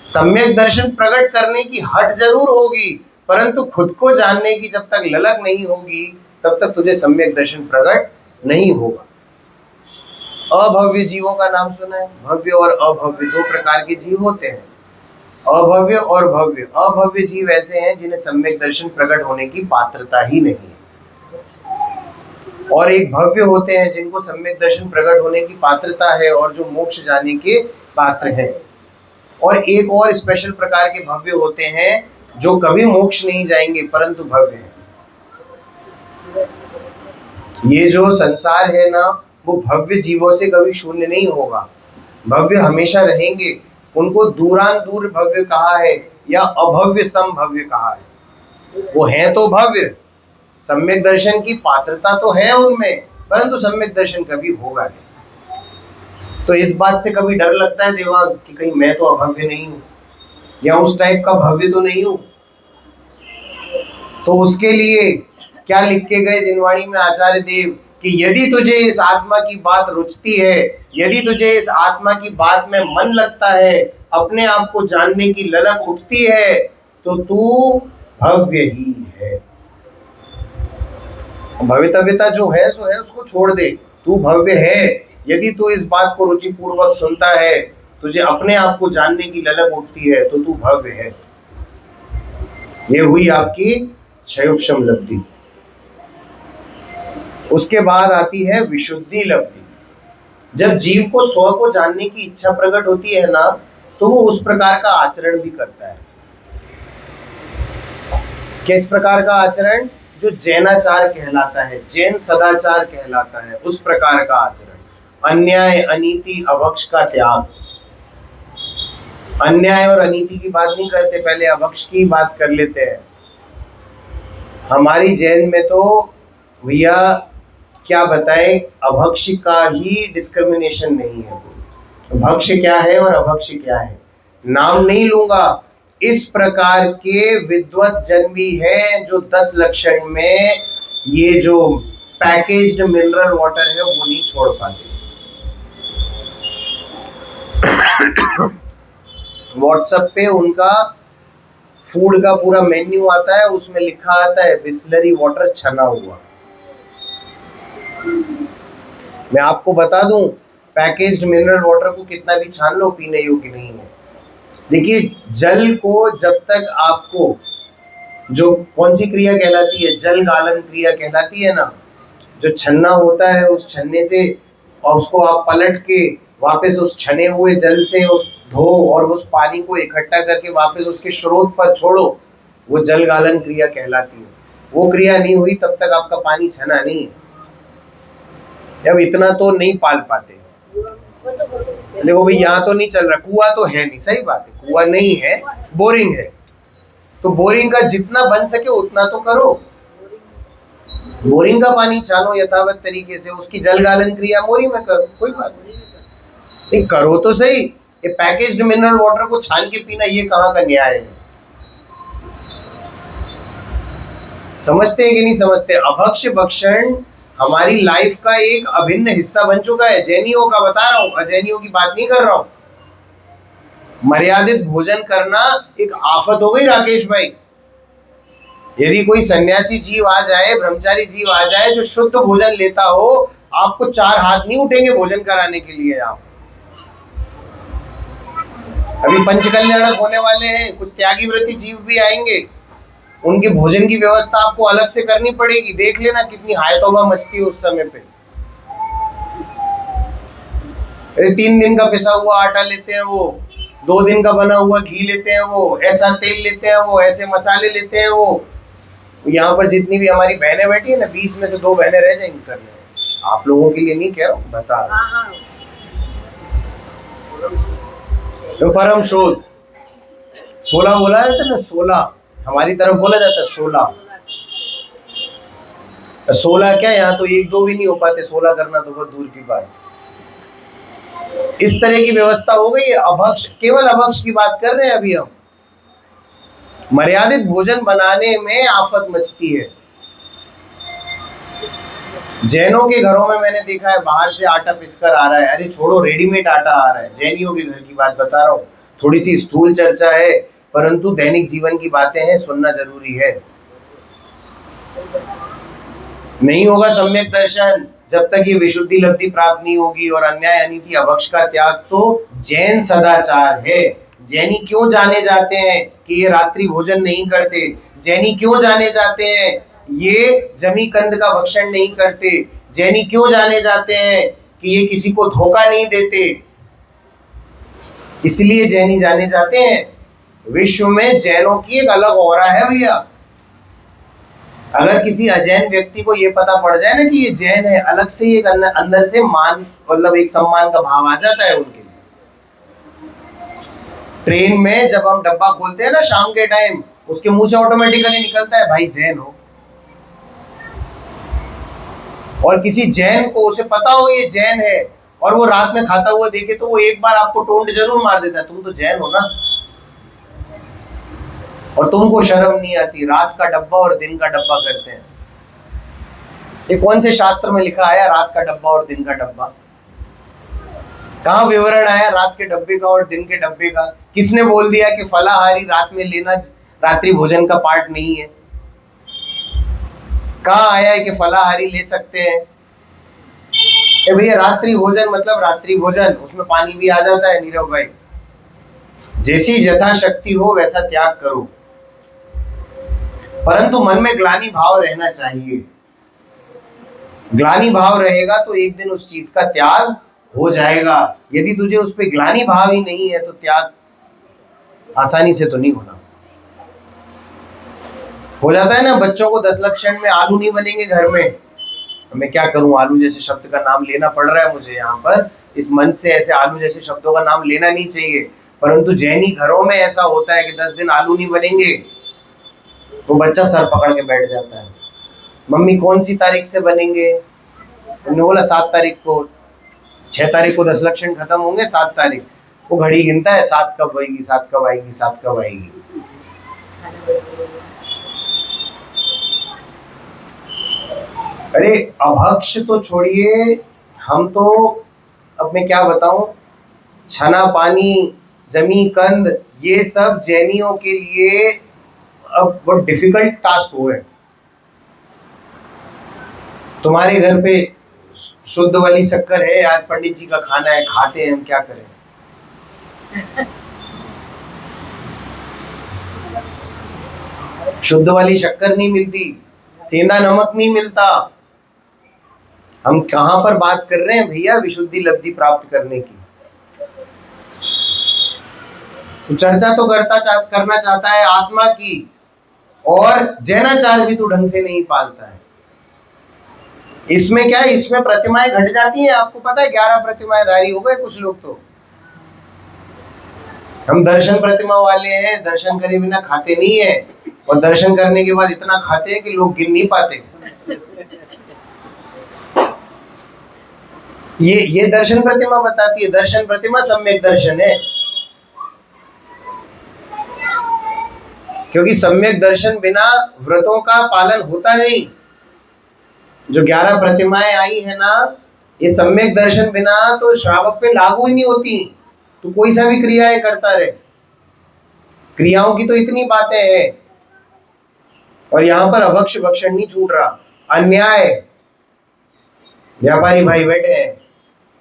सम्यक दर्शन प्रकट करने की हट जरूर होगी, परंतु खुद को जानने की जब तक ललक नहीं होगी, तब तक तुझे सम्यक दर्शन प्रकट नहीं होगा। अभव्य जीवों का नाम सुना है? भव्य और अभव्य दो प्रकार के जीव होते हैं, अभव्य और भव्य। अभव्य जीव ऐसे हैं जिन्हें सम्यक दर्शन प्रकट होने की पात्रता ही नहीं है, और एक भव्य होते हैं जिनको सम्यक दर्शन प्रकट होने की पात्रता है और जो मोक्ष जाने के पात्र हैं। और एक और स्पेशल प्रकार के भव्य होते हैं जो कभी मोक्ष नहीं जाएंगे परंतु भव्य हैं। ये जो संसार है ना, वो भव्य जीवों से कभी शून्य नहीं होगा, भव्य हमेशा रहेंगे। उनको दूरान दूर भव्य कहा है या अभव्य समभव्य कहा है। वो हैं तो भव्य, सम्यक दर्शन की पात्रता तो है उनमें, परंतु सम्यक दर्शन कभी होगा नहीं। तो इस बात से कभी डर लगता है देवा कि कहीं मैं तो अभव्य नहीं हूं या उस टाइप का भव्य तो नहीं हूं। तो उसके लिए क्या लिख के गए जिनवाणी में आचार्य देव कि यदि तुझे इस आत्मा की बात रुचती है, यदि तुझे इस आत्मा की बात में मन लगता है, अपने आप को जानने की ललक उठती है, तो तू भव्य ही है। भवितव्यता जो है सो है, उसको छोड़ दे, तू भव्य है। यदि तू इस बात को रुचि पूर्वक सुनता है, तुझे अपने आप को जानने की ललक उठती है, तो तू भव्य है। ये हुई आपकी क्षयोपशम लब्धि। उसके बाद आती है विशुद्धि लब्धि। जब जीव को स्व को जानने की इच्छा प्रकट होती है ना, तो वो उस प्रकार का आचरण भी करता है। किस प्रकार का आचरण? जो जैनाचार कहलाता है, जैन सदाचार कहलाता है, उस प्रकार का आचरण। अन्याय, अनीति, अभक्ष का त्याग। अन्याय और अनीति की बात नहीं करते, पहले अभक्ष की बात कर लेते हैं। हमारी जैन में तो भैया क्या बताएं, अभक्ष का ही डिस्क्रिमिनेशन नहीं है। भक्ष क्या है और अभक्ष क्या है, नाम नहीं लूंगा। इस प्रकार के विद्वत जन भी हैं जो 10 लक्षण में ये जो पैकेज्ड मिनरल वाटर है वो नहीं छोड़ पाते। व्हाट्सएप पे उनका फूड का पूरा मेन्यू आता है, उसमें लिखा आता है बिस्लरी वाटर छना हुआ। मैं आपको बता दूं, पैकेज्ड मिनरल वाटर को कितना भी छान लो, पीने योग्य नहीं है। देखिए, जल को जब तक आपको, जो कौन सी क्रिया कहलाती है, जल गालन क्रिया कहलाती है ना, जो छन्ना होता है उस छन्ने से, और उसको आप पलट के वापस उस छने हुए जल से उस धो और उस पानी को इकट्ठा करके वापस उसके स्रोत पर छोड़ो, वो जल गालन क्रिया कहलाती है। वो क्रिया नहीं हुई तब तक आपका पानी छना नहीं है। अब इतना तो नहीं पाल पाते। देखो भाई, यहाँ तो नहीं चल रहा, कुआं तो है नहीं, सही बात है, कुआं नहीं है, बोरिंग है, तो बोरिंग का जितना बन सके उतना तो करो। बोरिंग का पानी छानो यथावत तरीके से, उसकी जल गालन क्रिया मोरी में करो, कोई बात नहीं, करो तो सही। ये पैकेज्ड मिनरल वाटर को छान के पीना, ये कहाँ का न्याय है? समझते हैं कि नहीं समझते? अभक्ष भक्षण हमारी लाइफ का एक अभिन्न हिस्सा बन चुका है। जैनियों का बता रहा हूं, अजैनियों की बात नहीं कर रहा हूं। मर्यादित भोजन करना एक आफत हो गई राकेश भाई। यदि कोई सन्यासी जीव आ जाए, ब्रह्मचारी जीव आ जाए जो शुद्ध भोजन लेता हो, आपको 4 हाथ नहीं उठेंगे भोजन कराने के लिए। आप अभी पंचकल्याणक होने वाले हैं, कुछ त्यागी व्रती जीव भी आएंगे, उनके भोजन की व्यवस्था आपको अलग से करनी पड़ेगी। देख लेना कितनी हाय तौबा मचती है उस समय पे। 3 दिन का पिसा हुआ आटा लेते हैं वो, 2 दिन का बना हुआ घी लेते हैं वो, ऐसा तेल लेते हैं वो, ऐसे मसाले लेते हैं वो। यहाँ पर जितनी भी हमारी बहनें बैठी है ना, 20 में से 2 बहनें रह जाएंगी करने। आप लोगों के लिए नहीं कह रहा हूँ, बता रहा हूँ। तो परम शोध 16 बोला जाता है ना, 16 हमारी तरफ बोला जाता है 16। 16 क्या, यहाँ तो 1-2 भी नहीं हो पाते, 16 करना तो बहुत दूर की बात। इस तरह की व्यवस्था हो गई है। अभक्ष, केवल अभक्ष की बात कर रहे हैं अभी हम। मर्यादित भोजन बनाने में आफत मचती है। जैनों के घरों में मैंने देखा है, बाहर से आटा पिसकर आ रहा है। अरे छोड़ो, रेडीमेड आटा आ रहा है। जैनियों के घर की बात बता रहा हूँ। थोड़ी सी स्थूल चर्चा है, परंतु दैनिक जीवन की बातें हैं, सुनना जरूरी है। नहीं होगा सम्यक दर्शन जब तक ये विशुद्धि लब्धि प्राप्त नहीं होगी। और अन्याय अनिति अभक्ष का त्याग तो जैन सदाचार है। जैनी क्यों जाने जाते हैं कि ये रात्रि भोजन नहीं करते? जैनी क्यों जाने जाते हैं ये जमी कंद का भक्षण नहीं करते? जैनी क्यों जाने जाते हैं कि ये किसी को धोखा नहीं देते? इसलिए जैनी जाने जाते हैं। विश्व में जैनों की एक अलग ऑरा है भैया। अगर किसी अजैन व्यक्ति को ये पता पड़ जाए ना कि ये जैन है, अलग से एक अंदर से मान, मतलब एक सम्मान का भाव आ जाता है उनके लिए। ट्रेन में जब हम डब्बा खोलते हैं ना शाम के टाइम, उसके मुंह से ऑटोमेटिकली निकलता है भाई जैन हो। और किसी जैन को उसे पता हो ये जैन है और वो रात में खाता हुआ देखे तो वो एक बार आपको टोंट जरूर मार देता है, तुम तो जैन हो ना। और तुमको शर्म नहीं आती, रात का डब्बा और दिन का डब्बा करते हैं। ये कौन से शास्त्र में लिखा आया रात का डब्बा और दिन का डब्बा? कहाँ विवरण आया रात के डब्बे का और दिन के डब्बे का? किसने बोल दिया कि फलाहारी रात में लेना रात्रि भोजन का पार्ट नहीं है? कहाँ आया है कि फलाहारी ले सकते हैं? भैया रात्रि भोजन मतलब रात्रि भोजन, उसमें पानी भी आ जाता है नीरव भाई। जैसी यथाशक्ति हो वैसा त्याग करो, परंतु मन में ग्लानि भाव रहना चाहिए। ग्लानि भाव रहेगा तो एक दिन उस चीज का त्याग हो जाएगा। यदि तुझे उस पर ग्लानि भाव ही नहीं है तो त्याग आसानी से तो नहीं होना। हो जाता है ना, बच्चों को 10 लक्षण में आलू नहीं बनेंगे घर में। मैं क्या करूं, आलू जैसे शब्द का नाम लेना पड़ रहा है मुझे यहाँ पर। इस मन से ऐसे आलू जैसे शब्दों का नाम लेना नहीं चाहिए, परंतु जैनी घरों में ऐसा होता है कि 10 दिन आलू नहीं बनेंगे तो बच्चा सर पकड़ के बैठ जाता है। मम्मी कौन सी तारीख से बनेंगे? उन्होंने बोला 7 तारीख को। 6 तारीख को 10 लक्षण खत्म होंगे, 7 तारीख वो घड़ी गिनता है, 7 कब आएगी, 7 कब आएगी, 7 कब आएगी। अरे अभक्ष तो छोड़िए, हम तो अब मैं क्या बताऊं, छना पानी जमी कंद ये सब जैनियों के लिए अब बहुत डिफिकल्ट टास्क हुए। तुम्हारे घर पे शुद्ध वाली शक्कर है, आज पंडित जी का खाना है, खाते हैं, हम क्या करें? शुद्ध वाली शक्कर नहीं मिलती, सेंधा नमक नहीं मिलता। हम कहां पर बात कर रहे हैं भैया विशुद्धि लब्धि प्राप्त करने की? तो चर्चा तो करना चाहता है आत्मा की, और जैनाचार भी तो ढंग से नहीं पालता है। इसमें क्या है, इसमें प्रतिमाएं घट जाती हैं। आपको पता है 11 प्रतिमाएं धारी हो गए कुछ लोग तो। हम दर्शन प्रतिमा वाले हैं, दर्शन करे बिना खाते नहीं है, और दर्शन करने के बाद इतना खाते हैं कि लोग गिन नहीं पाते। ये दर्शन प्रतिमा बताती है। दर्शन प्रतिमा सम्यक दर्शन है, क्योंकि सम्यक दर्शन बिना व्रतों का पालन होता नहीं। जो 11 प्रतिमाएं आई है ना, ये सम्यक दर्शन बिना तो श्रावक पे लागू ही नहीं होती। तो कोई सा भी क्रियाएं करता रहे, क्रियाओं की तो इतनी बातें हैं। और यहाँ पर अभक्ष भक्षण नहीं छूट रहा। अन्याय, व्यापारी भाई बैठे हैं,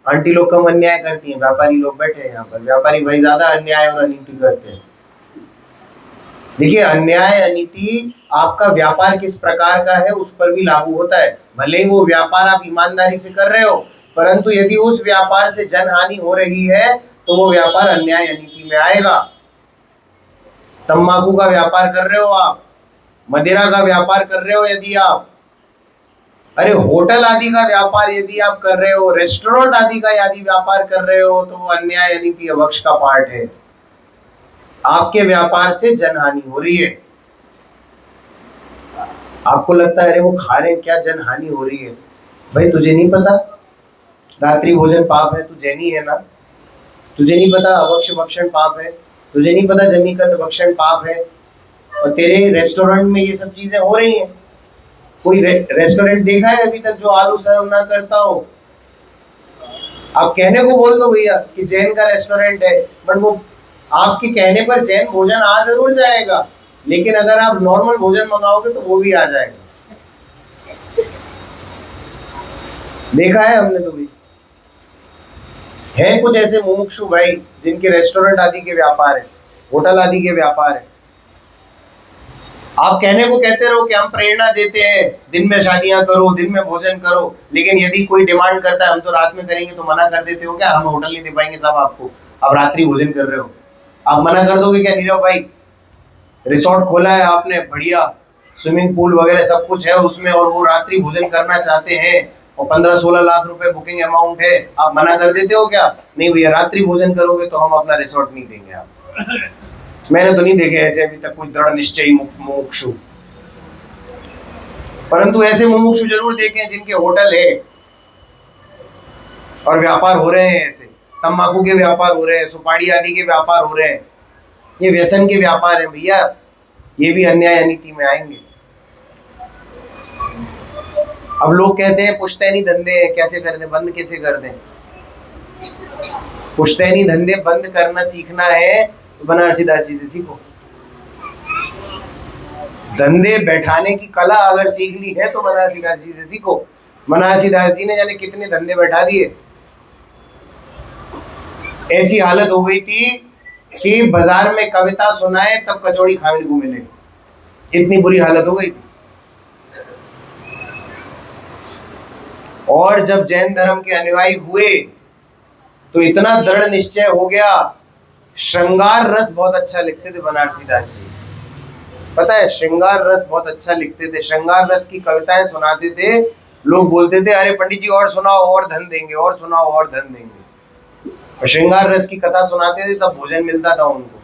आंटी लोग कम अन्याय करती हैं, व्यापारी लोग बैठे हैं यहाँ पर। व्यापारी भाई ज्यादा अन्याय और अनीति करते हैं। देखिए, अन्याय अनीति आपका व्यापार किस प्रकार का है उस पर भी लागू होता है। भले ही वो व्यापार आप ईमानदारी से कर रहे हो, परंतु यदि उस व्यापार से जनहानि हो रही है तो वो व्यापार अन्याय अनीति में आएगा। तंबाकू का व्यापार कर रहे हो आप, मदिरा का व्यापार कर रहे हो यदि आप, अरे होटल आदि का व्यापार यदि आप कर रहे हो, रेस्टोरेंट आदि का यदि व्यापार कर रहे हो, तो अन्याय अनीति अभक्ष का पार्ट है। आपके व्यापार से जनहानि हो रही है। आपको लगता है अरे वो खा रहे हैं, क्या जनहानि हो रही है? भाई तुझे नहीं पता रात्रि भोजन पाप है? तू जैनी है ना, तुझे नहीं पता अभक्ष भक्षण पाप है? तुझे नहीं पता जमी कंद भक्षण पाप है? और तेरे रेस्टोरेंट में ये सब चीजें हो रही हैं। कोई रेस्टोरेंट देखा है अभी तक जो आलू सर्व ना करता हो? आप कहने को बोल दो भैया कि जैन का रेस्टोरेंट है, बट वो आपके कहने पर जैन भोजन आ जरूर जाएगा, लेकिन अगर आप नॉर्मल भोजन मंगाओगे तो वो भी आ जाएगा। देखा है हमने तो भी। है कुछ ऐसे मुमुक्षु भाई जिनके रेस्टोरेंट आदि के व्यापार है, होटल आदि के व्यापार है। आप कहने को कहते रहो कि हम प्रेरणा देते हैं, दिन में शादियां करो, दिन में भोजन करो, लेकिन यदि कोई डिमांड करता है हम तो रात में करेंगे, तो मना कर देते हो क्या? हम होटल नहीं दे पाएंगे साहब आपको, आप रात्रि भोजन कर रहे हो। आप मना कर दोगे क्या नीरव भाई? रिसोर्ट खोला है आपने, बढ़िया स्विमिंग पूल वगैरह सब कुछ है उसमें, और वो रात्रि भोजन करना चाहते हैं और 15-16 लाख रुपए बुकिंग अमाउंट है, आप मना कर देते हो क्या? नहीं भैया, रात्रि भोजन करोगे तो हम अपना रिसोर्ट नहीं देंगे आप। मैंने तो नहीं देखे ऐसे अभी तक कोई दृढ़ निश्चयी मुमुक्षु, परंतु ऐसे मुमुक्षु जरूर देखे जिनके होटल है और व्यापार हो रहे हैं। ऐसे तंबाकू के व्यापार हो रहे हैं, सुपारी आदि के व्यापार हो रहे हैं, ये व्यसन के व्यापार है भैया, ये भी अन्याय अनीति में आएंगे। अब लोग कहते हैं पुश्तैनी धंधे कैसे कर दें, बंद कैसे कर दें? पुश्तैनी धंधे बंद करना सीखना है तो बनारसी दास जी से सीखो। धंधे बैठाने की कला अगर सीखनी है तो बनारसी दास जी से सीखो। बनारसी दास जी ने जाने कितने धंधे बैठा दिए। ऐसी हालत हो गई थी कि बाजार में कविता सुनाए तब कचौड़ी खाने को मिले, इतनी बुरी हालत हो गई थी। और जब जैन धर्म के अनुयायी हुए तो इतना दृढ़ निश्चय हो गया। श्रृंगार रस बहुत अच्छा लिखते थे बनारसी दास जी, पता है, श्रृंगार रस बहुत अच्छा लिखते थे। श्रृंगार रस की कविताएं सुनाते थे, लोग बोलते थे अरे पंडित जी और सुनाओ और धन देंगे, और सुनाओ और धन देंगे। और श्रृंगार रस की कथा सुनाते थे तब भोजन मिलता था उनको।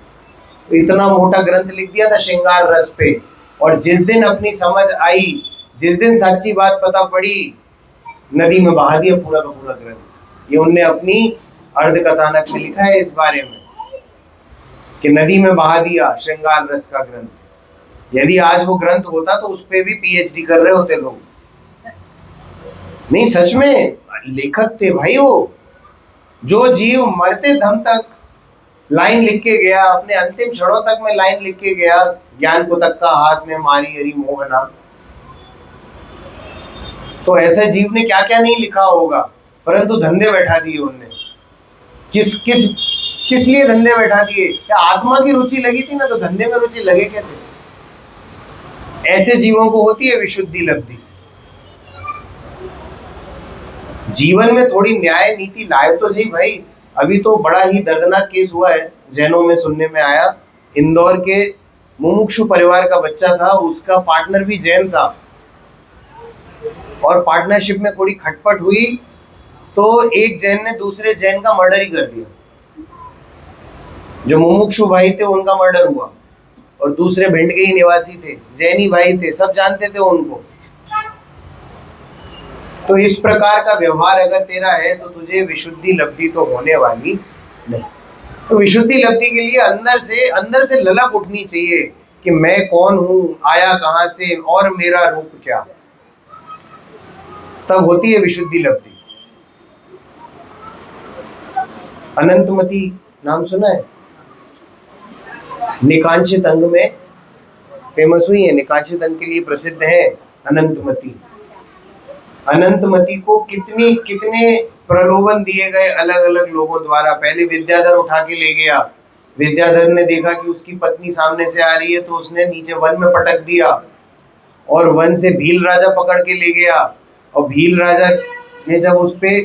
तो इतना मोटा ग्रंथ लिख दिया था श्रृंगार रस पे। और जिस दिन अपनी समझ आई, जिस दिन सच्ची बात पता पड़ी, नदी में बहा दिया पूरा का पूरा ग्रंथ। ये उनने अपनी अर्ध कथानक में लिखा है इस बारे में कि नदी में बहा दिया श्रृंगार रस का ग्रंथ। यदि आज वो ग्रंथ होता तो उस पे भी पीएचडी कर रहे होते लोग। नहीं, सच में लेखक थे भाई वो। जो जीव मरते दम तक लाइन लिख के गया, अपने अंतिम क्षणों तक में लाइन लिख के गया, ज्ञान को तक्का हाथ में मारी हरी मोहना। तो ऐसे जीव ने क्या क्या नहीं लिखा होगा, परंतु धंधे बैठा दिए उनने। किस किस किस लिए धंधे बैठा दिए? क्या आत्मा की रुचि लगी थी ना, तो धंधे में रुचि लगे कैसे? ऐसे जीवों को होती है विशुद्धि लब्धि। जीवन में थोड़ी न्याय नीति लाए तो सही भाई। अभी तो बड़ा ही दर्दनाक केस हुआ है, जैनों में सुनने में आया। इंदौर के मुमुक्षु परिवार का बच्चा था, उसका पार्टनर भी जैन था, और पार्टनरशिप में थोड़ी खटपट हुई तो एक जैन ने दूसरे जैन का मर्डर ही कर दिया। जो मुमुक्षु भाई थे उनका मर्डर हुआ, और दूसरे भिंड के ही निवासी थे, जैनी भाई थे, सब जानते थे उनको। तो इस प्रकार का व्यवहार अगर तेरा है तो तुझे विशुद्धि लब्धि तो होने वाली नहीं। तो विशुद्धि लब्धि के लिए अंदर से ललक उठनी चाहिए कि मैं कौन हूं, आया कहां से और मेरा रूप क्या। तब होती है विशुद्धि लब्धि। अनंतमती नाम सुना है? निकांक्षित अंग में फेमस हुई है, निकांक्षित अंग के लिए प्रसिद्ध है अनंतमती। अनंतमती को कितने प्रलोभन दिए गए अलग अलग लोगों द्वारा। पहले विद्याधर उठा के ले गया, विद्याधर ने देखा कि उसकी पत्नी सामने से आ रही है तो उसने नीचे वन में पटक दिया, और वन से भील राजा पकड़ के ले गया। और भील राजा ने जब उस पे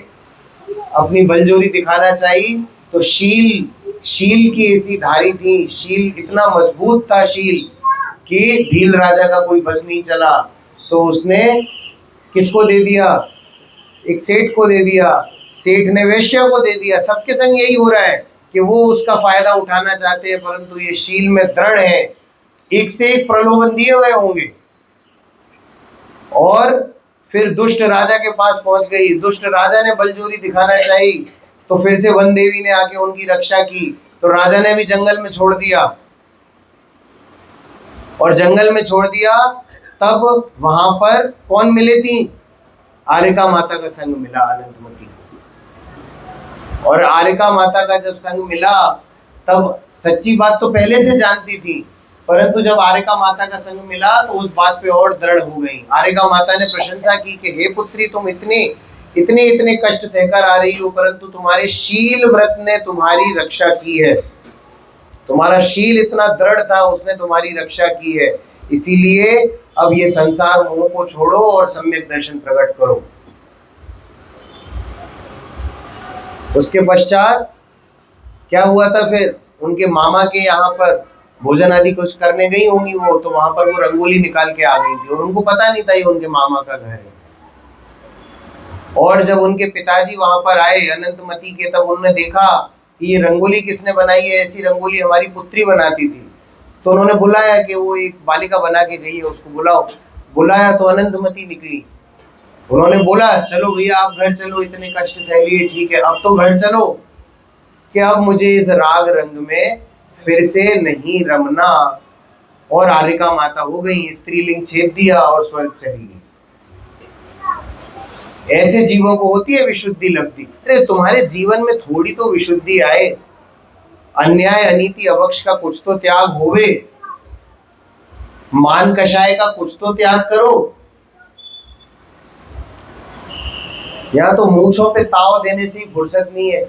अपनी बलजोरी दिखाना चाहिए तो शील की ऐसी धारी थी, शील इतना मजबूत था शील कि भील राजा का कोई बस नहीं चला। तो उसने किसको दे दिया? एक सेठ को दे दिया, सेठ ने वेश्या को दे दिया। सबके संग यही हो रहा है कि वो उसका फायदा उठाना चाहते हैं, परंतु ये शील में दृढ़ है। एक से एक प्रलोभन दिए गए होंगे, और फिर दुष्ट राजा के पास पहुंच गई। दुष्ट राजा ने बलजोरी दिखाना चाहिए तो फिर से वन देवी ने आके उनकी रक्षा की, तो राजा ने भी जंगल में छोड़ दिया। और जंगल में छोड़ दिया तब वहां पर कौन मिले थी? आरिका माता का संग मिला अनंतमती को। और आरिका माता का जब संग मिला तब सच्ची बात तो पहले से जानती थी, परंतु जब आरिका माता का संग मिला तो उस बात पे और दृढ़ हो गई। आरिका माता ने प्रशंसा की कि हे पुत्री, तुम इतनी इतने इतने कष्ट सहकर आ रही हो, परंतु तुम्हारे शील व्रत ने तुम्हारी रक्षा की है। तुम्हारा शील इतना दृढ़ था, उसने तुम्हारी रक्षा की है। इसीलिए अब ये संसार मोह को छोड़ो और सम्यक दर्शन प्रकट करो। उसके पश्चात क्या हुआ था फिर? उनके मामा के यहाँ पर भोजन आदि कुछ करने गई होंगी वो, तो वहां पर वो रंगोली निकाल के आ गई थी और उनको पता नहीं था ये उनके मामा का घर है। और जब उनके पिताजी वहां पर आए अनंतमती के, तब उन्होंने देखा कि ये रंगोली किसने बनाई है, ऐसी रंगोली हमारी पुत्री बनाती थी। तो उन्होंने बुलाया कि वो एक बालिका बना के गई है, उसको बुलाओ। बुलाया तो अनंतमती निकली। उन्होंने बोला चलो भैया आप घर चलो, इतने कष्ट सह लिए, ठीक है अब तो घर चलो, कि अब मुझे इस राग रंग में फिर से नहीं रमना। और आर्यका माता हो गई, स्त्रीलिंग छेद दिया और स्वर्ग चली गई। ऐसे जीवों को होती है विशुद्धि लब्धि। अरे तुम्हारे जीवन में थोड़ी तो विशुद्धि आए, अन्याय अनीति अवक्ष का कुछ तो त्याग होवे, मान कषाय का कुछ तो त्याग करो। यहाँ तो मूंछों पे ताव देने से ही फुर्सत नहीं है।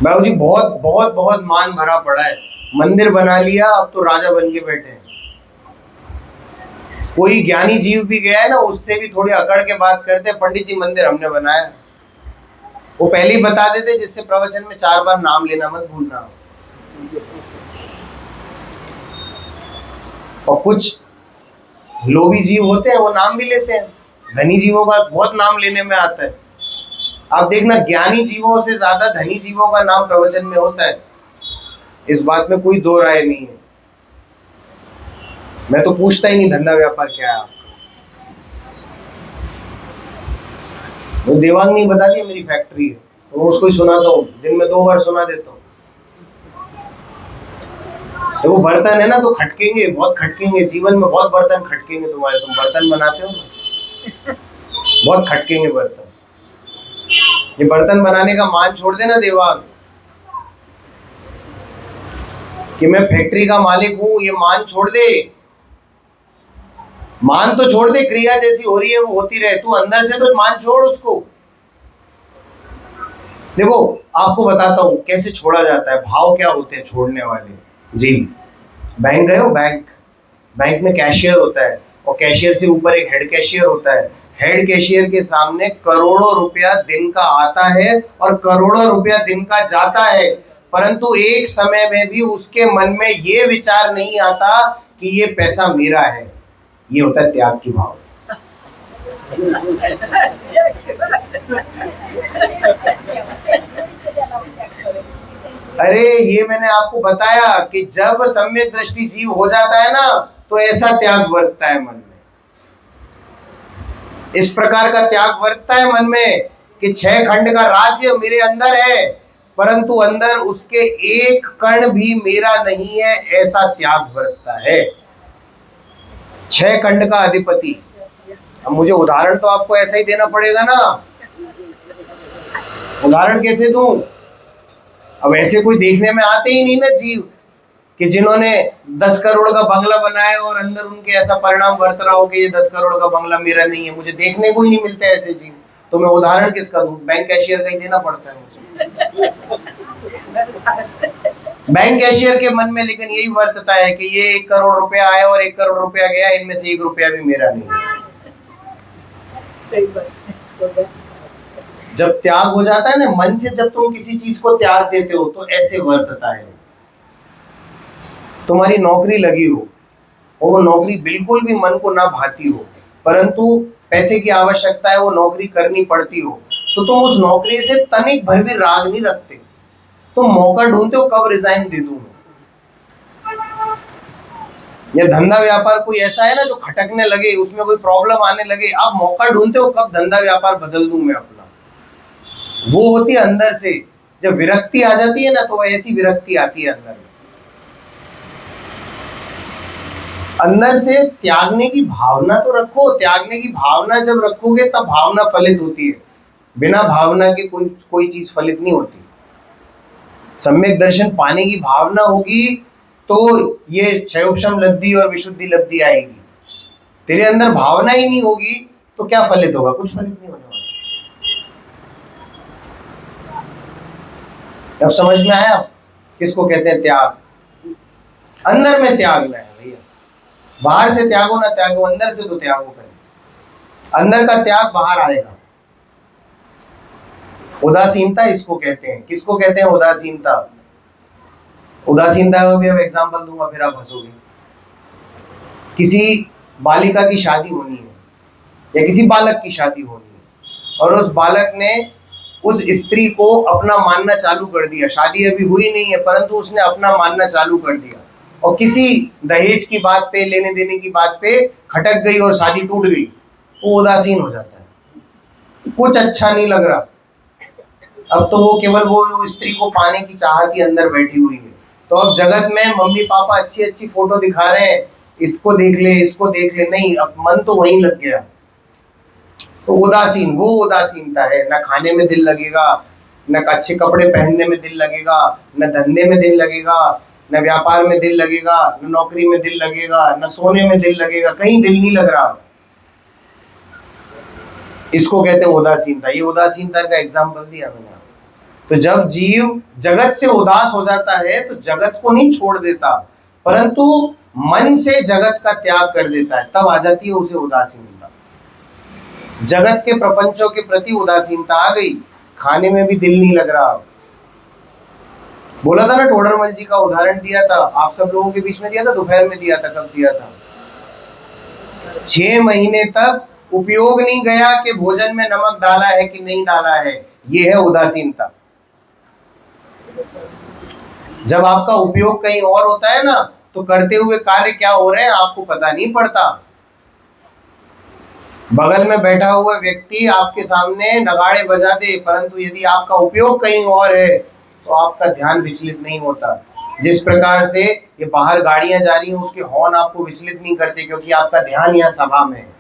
बाबू जी बहुत बहुत बहुत मान भरा पड़ा है, मंदिर बना लिया, अब तो राजा बन के बैठे हैं। कोई ज्ञानी जीव भी गया है ना, उससे भी थोड़ी अकड़ के बात करते, पंडित जी मंदिर हमने बनाया। वो पहले ही बता देते जिससे प्रवचन में 4 बार नाम लेना मत भूलना। और कुछ लोभी जीव होते हैं वो नाम भी लेते हैं, धनी जीवों का बहुत नाम लेने में आता है। आप देखना ज्ञानी जीवों से ज्यादा धनी जीवों का नाम प्रवचन में होता है, इस बात में कोई दो राय नहीं है। मैं तो पूछता ही नहीं धंधा व्यापार क्या है आपका। वो देवांगनी बता दी मेरी फैक्ट्री है, तो मैं उसको ही सुनाता हूँ, दिन में 2 बार सुना देता हूँ। तो वो बर्तन है ना, तो खटकेंगे, बहुत खटकेंगे, जीवन में बहुत बर्तन खटकेंगे तुम्हारे। तुम बर्तन बनाते हो ना, बहुत खटकेंगे बर्तन। ये बर्तन बनाने का मान छोड़ देना देवांग, कि मैं फैक्ट्री का मालिक हूं, ये मान छोड़ दे। मान तो छोड़ दे, क्रिया जैसी हो रही है वो होती रहे, तू अंदर से तो मान छोड़ उसको। देखो आपको बताता हूं कैसे छोड़ा जाता है, भाव क्या होते हैं छोड़ने वाले। जी बैंक गए हो, बैंक में कैशियर होता है और कैशियर से ऊपर एक हेड कैशियर होता है। हेड कैशियर के सामने करोड़ों रुपया दिन का आता है और करोड़ों रुपया दिन का जाता है, परंतु एक समय में भी उसके मन में ये विचार नहीं आता कि ये पैसा मेरा है। ये होता है त्याग की भाव। अरे ये मैंने आपको बताया कि जब सम्यक दृष्टि जीव हो जाता है ना, तो ऐसा त्याग वर्तता है मन में। इस प्रकार का त्याग वर्तता है मन में कि 6 खंड का राज्य मेरे अंदर है, परंतु अंदर उसके एक कण भी मेरा नहीं है, ऐसा त्याग वर्तता है। 6 खंड का अधिपति। अब मुझे उदाहरण तो आपको ऐसा ही देना पड़ेगा ना, उदाहरण कैसे दूं? अब ऐसे कोई देखने में आते ही नहीं ना जीव कि जिन्होंने 10 करोड़ का बंगला बनाया और अंदर उनके ऐसा परिणाम वर्त रहा हो कि ये 10 करोड़ का बंगला मेरा नहीं है। मुझे देखने को ही नहीं मिलते ऐसे जीव, तो मैं उदाहरण किसका दूं? बैंक कैशियर का ही देना पड़ता है मुझे। बैंक कैशियर के मन में लेकिन यही वर्तता है कि ये 1 करोड़ रुपया आया और 1 करोड़ रुपया गया, इनमें से 1 रुपया भी मेरा नहीं है। जब त्याग हो जाता है ना मन से, जब तुम किसी चीज को त्याग देते हो तो ऐसे वर्तता है। तुम्हारी नौकरी लगी हो और वो नौकरी बिल्कुल भी मन को ना भाती हो, परंतु पैसे की आवश्यकता है, वो नौकरी करनी पड़ती हो, तो तुम उस नौकरी से तनिक भर भी राग नहीं रखते। तुम मौका ढूंढते हो कब रिजाइन दे दूं मैं। या धंधा व्यापार कोई ऐसा है ना जो खटकने लगे, उसमें कोई प्रॉब्लम आने लगे, आप मौका ढूंढते हो कब धंधा व्यापार बदल दूं मैं अपना। वो होती है अंदर से। जब विरक्ति आ जाती है ना, तो ऐसी विरक्ति आती है अंदर से। त्यागने की भावना तो रखो, त्यागने की भावना जब रखोगे तब भावना फलित होती है। बिना भावना के कोई चीज फलित नहीं होती। सम्यक दर्शन पाने की भावना होगी तो ये क्षयोपशम लब्धि और विशुद्धि लब्धि आएगी। तेरे अंदर भावना ही नहीं होगी तो क्या फलित होगा? कुछ फलित नहीं होने वाला। अब समझ में आया किसको कहते हैं त्याग? अंदर में त्याग लाए भैया, बाहर से त्यागो ना त्यागो, अंदर से तो त्यागो पहले। अंदर का त्याग बाहर आएगा। उदासीनता इसको कहते हैं। किसको कहते हैं उदासीनता? उदासीनता में भी अब एग्जाम्पल दूंगा, फिर आप हंसोगे। किसी बालिका की शादी होनी है या किसी बालक की शादी होनी है, और उस बालक ने उस स्त्री को अपना मानना चालू कर दिया। शादी अभी हुई नहीं है, परंतु उसने अपना मानना चालू कर दिया, और किसी दहेज की बात पे, लेने देने की बात पे खटक गई और शादी टूट गई। वो उदासीन हो जाता है, कुछ अच्छा नहीं लग रहा। अब तो वो केवल वो स्त्री को पाने की चाहत ही अंदर बैठी हुई है। तो अब जगत में मम्मी पापा अच्छी अच्छी फोटो दिखा रहे हैं, इसको देख ले, इसको देख ले, नहीं, अब मन तो वहीं लग गया। तो उदासीन, वो उदासीनता है। न खाने में दिल लगेगा, न अच्छे कपड़े पहनने में दिल लगेगा, न धंधे में दिल लगेगा, न व्यापार में दिल लगेगा, न नौकरी में दिल लगेगा, न सोने में दिल लगेगा, कहीं दिल नहीं लग रहा। इसको कहते हैं उदासीनता। ये उदासीनता का एग्जाम्पल दिया मैंने। तो जब जीव जगत से उदास हो जाता है तो जगत को नहीं छोड़ देता, परंतु मन से जगत का त्याग कर देता है, तब आ जाती है उसे उदासीनता। जगत के प्रपंचों के प्रति उदासीनता आ गई, खाने में भी दिल नहीं लग रहा। बोला था ना, टोडरमल जी का उदाहरण दिया था, आप सब लोगों के बीच में दिया था, दोपहर में दिया था। कब दिया था? 6 महीने तक उपयोग नहीं गया कि भोजन में नमक डाला है कि नहीं डाला है। ये है उदासीनता। जब आपका उपयोग कहीं और होता है ना, तो करते हुए कार्य क्या हो रहे हैं आपको पता नहीं पड़ता। बगल में बैठा हुआ व्यक्ति आपके सामने नगाड़े बजा दे, परंतु यदि आपका उपयोग कहीं और है तो आपका ध्यान विचलित नहीं होता। जिस प्रकार से ये बाहर गाड़ियां जा रही हैं, उसके हॉर्न आपको विचलित नहीं करते, क्योंकि आपका ध्यान यहाँ सभा में है।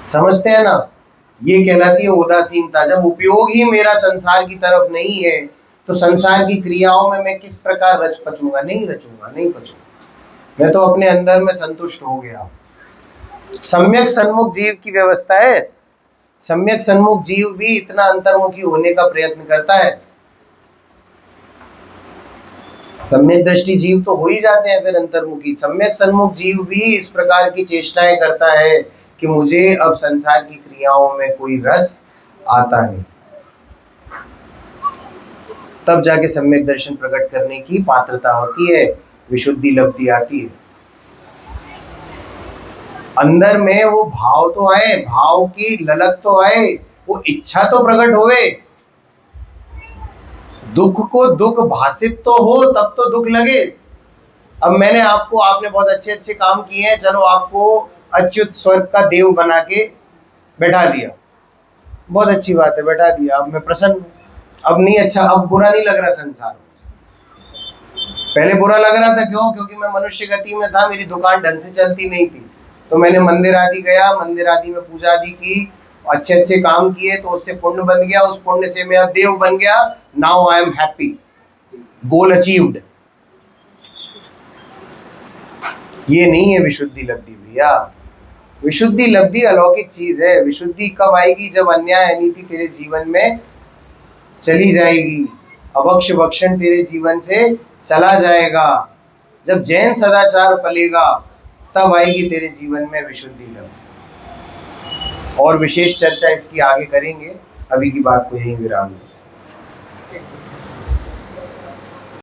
समझते हैं ना? ये कहलाती है उदासीनता। जब उपयोग ही मेरा संसार की तरफ नहीं है, तो संसार की क्रियाओं में मैं किस प्रकार रच पचूंगा? नहीं रचूंगा, नहीं पचूंगा। मैं तो अपने अंदर में संतुष्ट हो गया। सम्यक सन्मुख जीव की व्यवस्था है। सम्यक सन्मुख जीव भी इतना अंतर्मुखी होने का प्रयत्न करता है। सम्यक दृष्टि जीव तो हो ही जाते हैं फिर अंतर्मुखी। सम्यक सन्मुख जीव भी इस प्रकार की चेष्टाएं करता है कि मुझे अब संसार की क्रियाओं में कोई रस आता नहीं। तब जाके सम्यक दर्शन प्रकट करने की पात्रता होती है, विशुद्धि लब्धि आती है। अंदर में वो भाव तो आए, भाव की ललक तो आए, वो इच्छा तो प्रकट होवे। दुख को दुख भासित तो हो, तब तो दुख लगे। अब मैंने आपको, आपने बहुत अच्छे अच्छे काम किए हैं, चलो आपको अच्युत स्वर्ग का देव बना के बैठा दिया, बहुत अच्छी बात है, बैठा दिया, अब मैं प्रसन्न हूं। अब नहीं अच्छा, अब बुरा नहीं लग रहा संसार। पहले बुरा लग रहा था, क्यों? क्योंकि मैं मनुष्य गति में था, मेरी दुकान ढंग से चलती नहीं थी, तो मैंने मंदिर आदि गया, मंदिर आदि में पूजा आदि की, अच्छे अच्छे काम किए, तो उससे पुण्य बन गया, उस पुण्य से मैं अब देव बन गया। Now I am happy, goal achieved. ये नहीं है विशुद्धि लब्धि भैया। विशुद्धि लब्धि अलौकिक चीज है। विशुद्धि कब आएगी? जब अन्याय अनीति तेरे जीवन में चली जाएगी, अभक्ष भक्षण तेरे जीवन से चला जाएगा, जब जैन सदाचार पलेगा, तब आएगी तेरे जीवन में विशुद्धि लब्धि। और विशेष चर्चा इसकी आगे करेंगे, अभी की बात को यहीं विराम दें।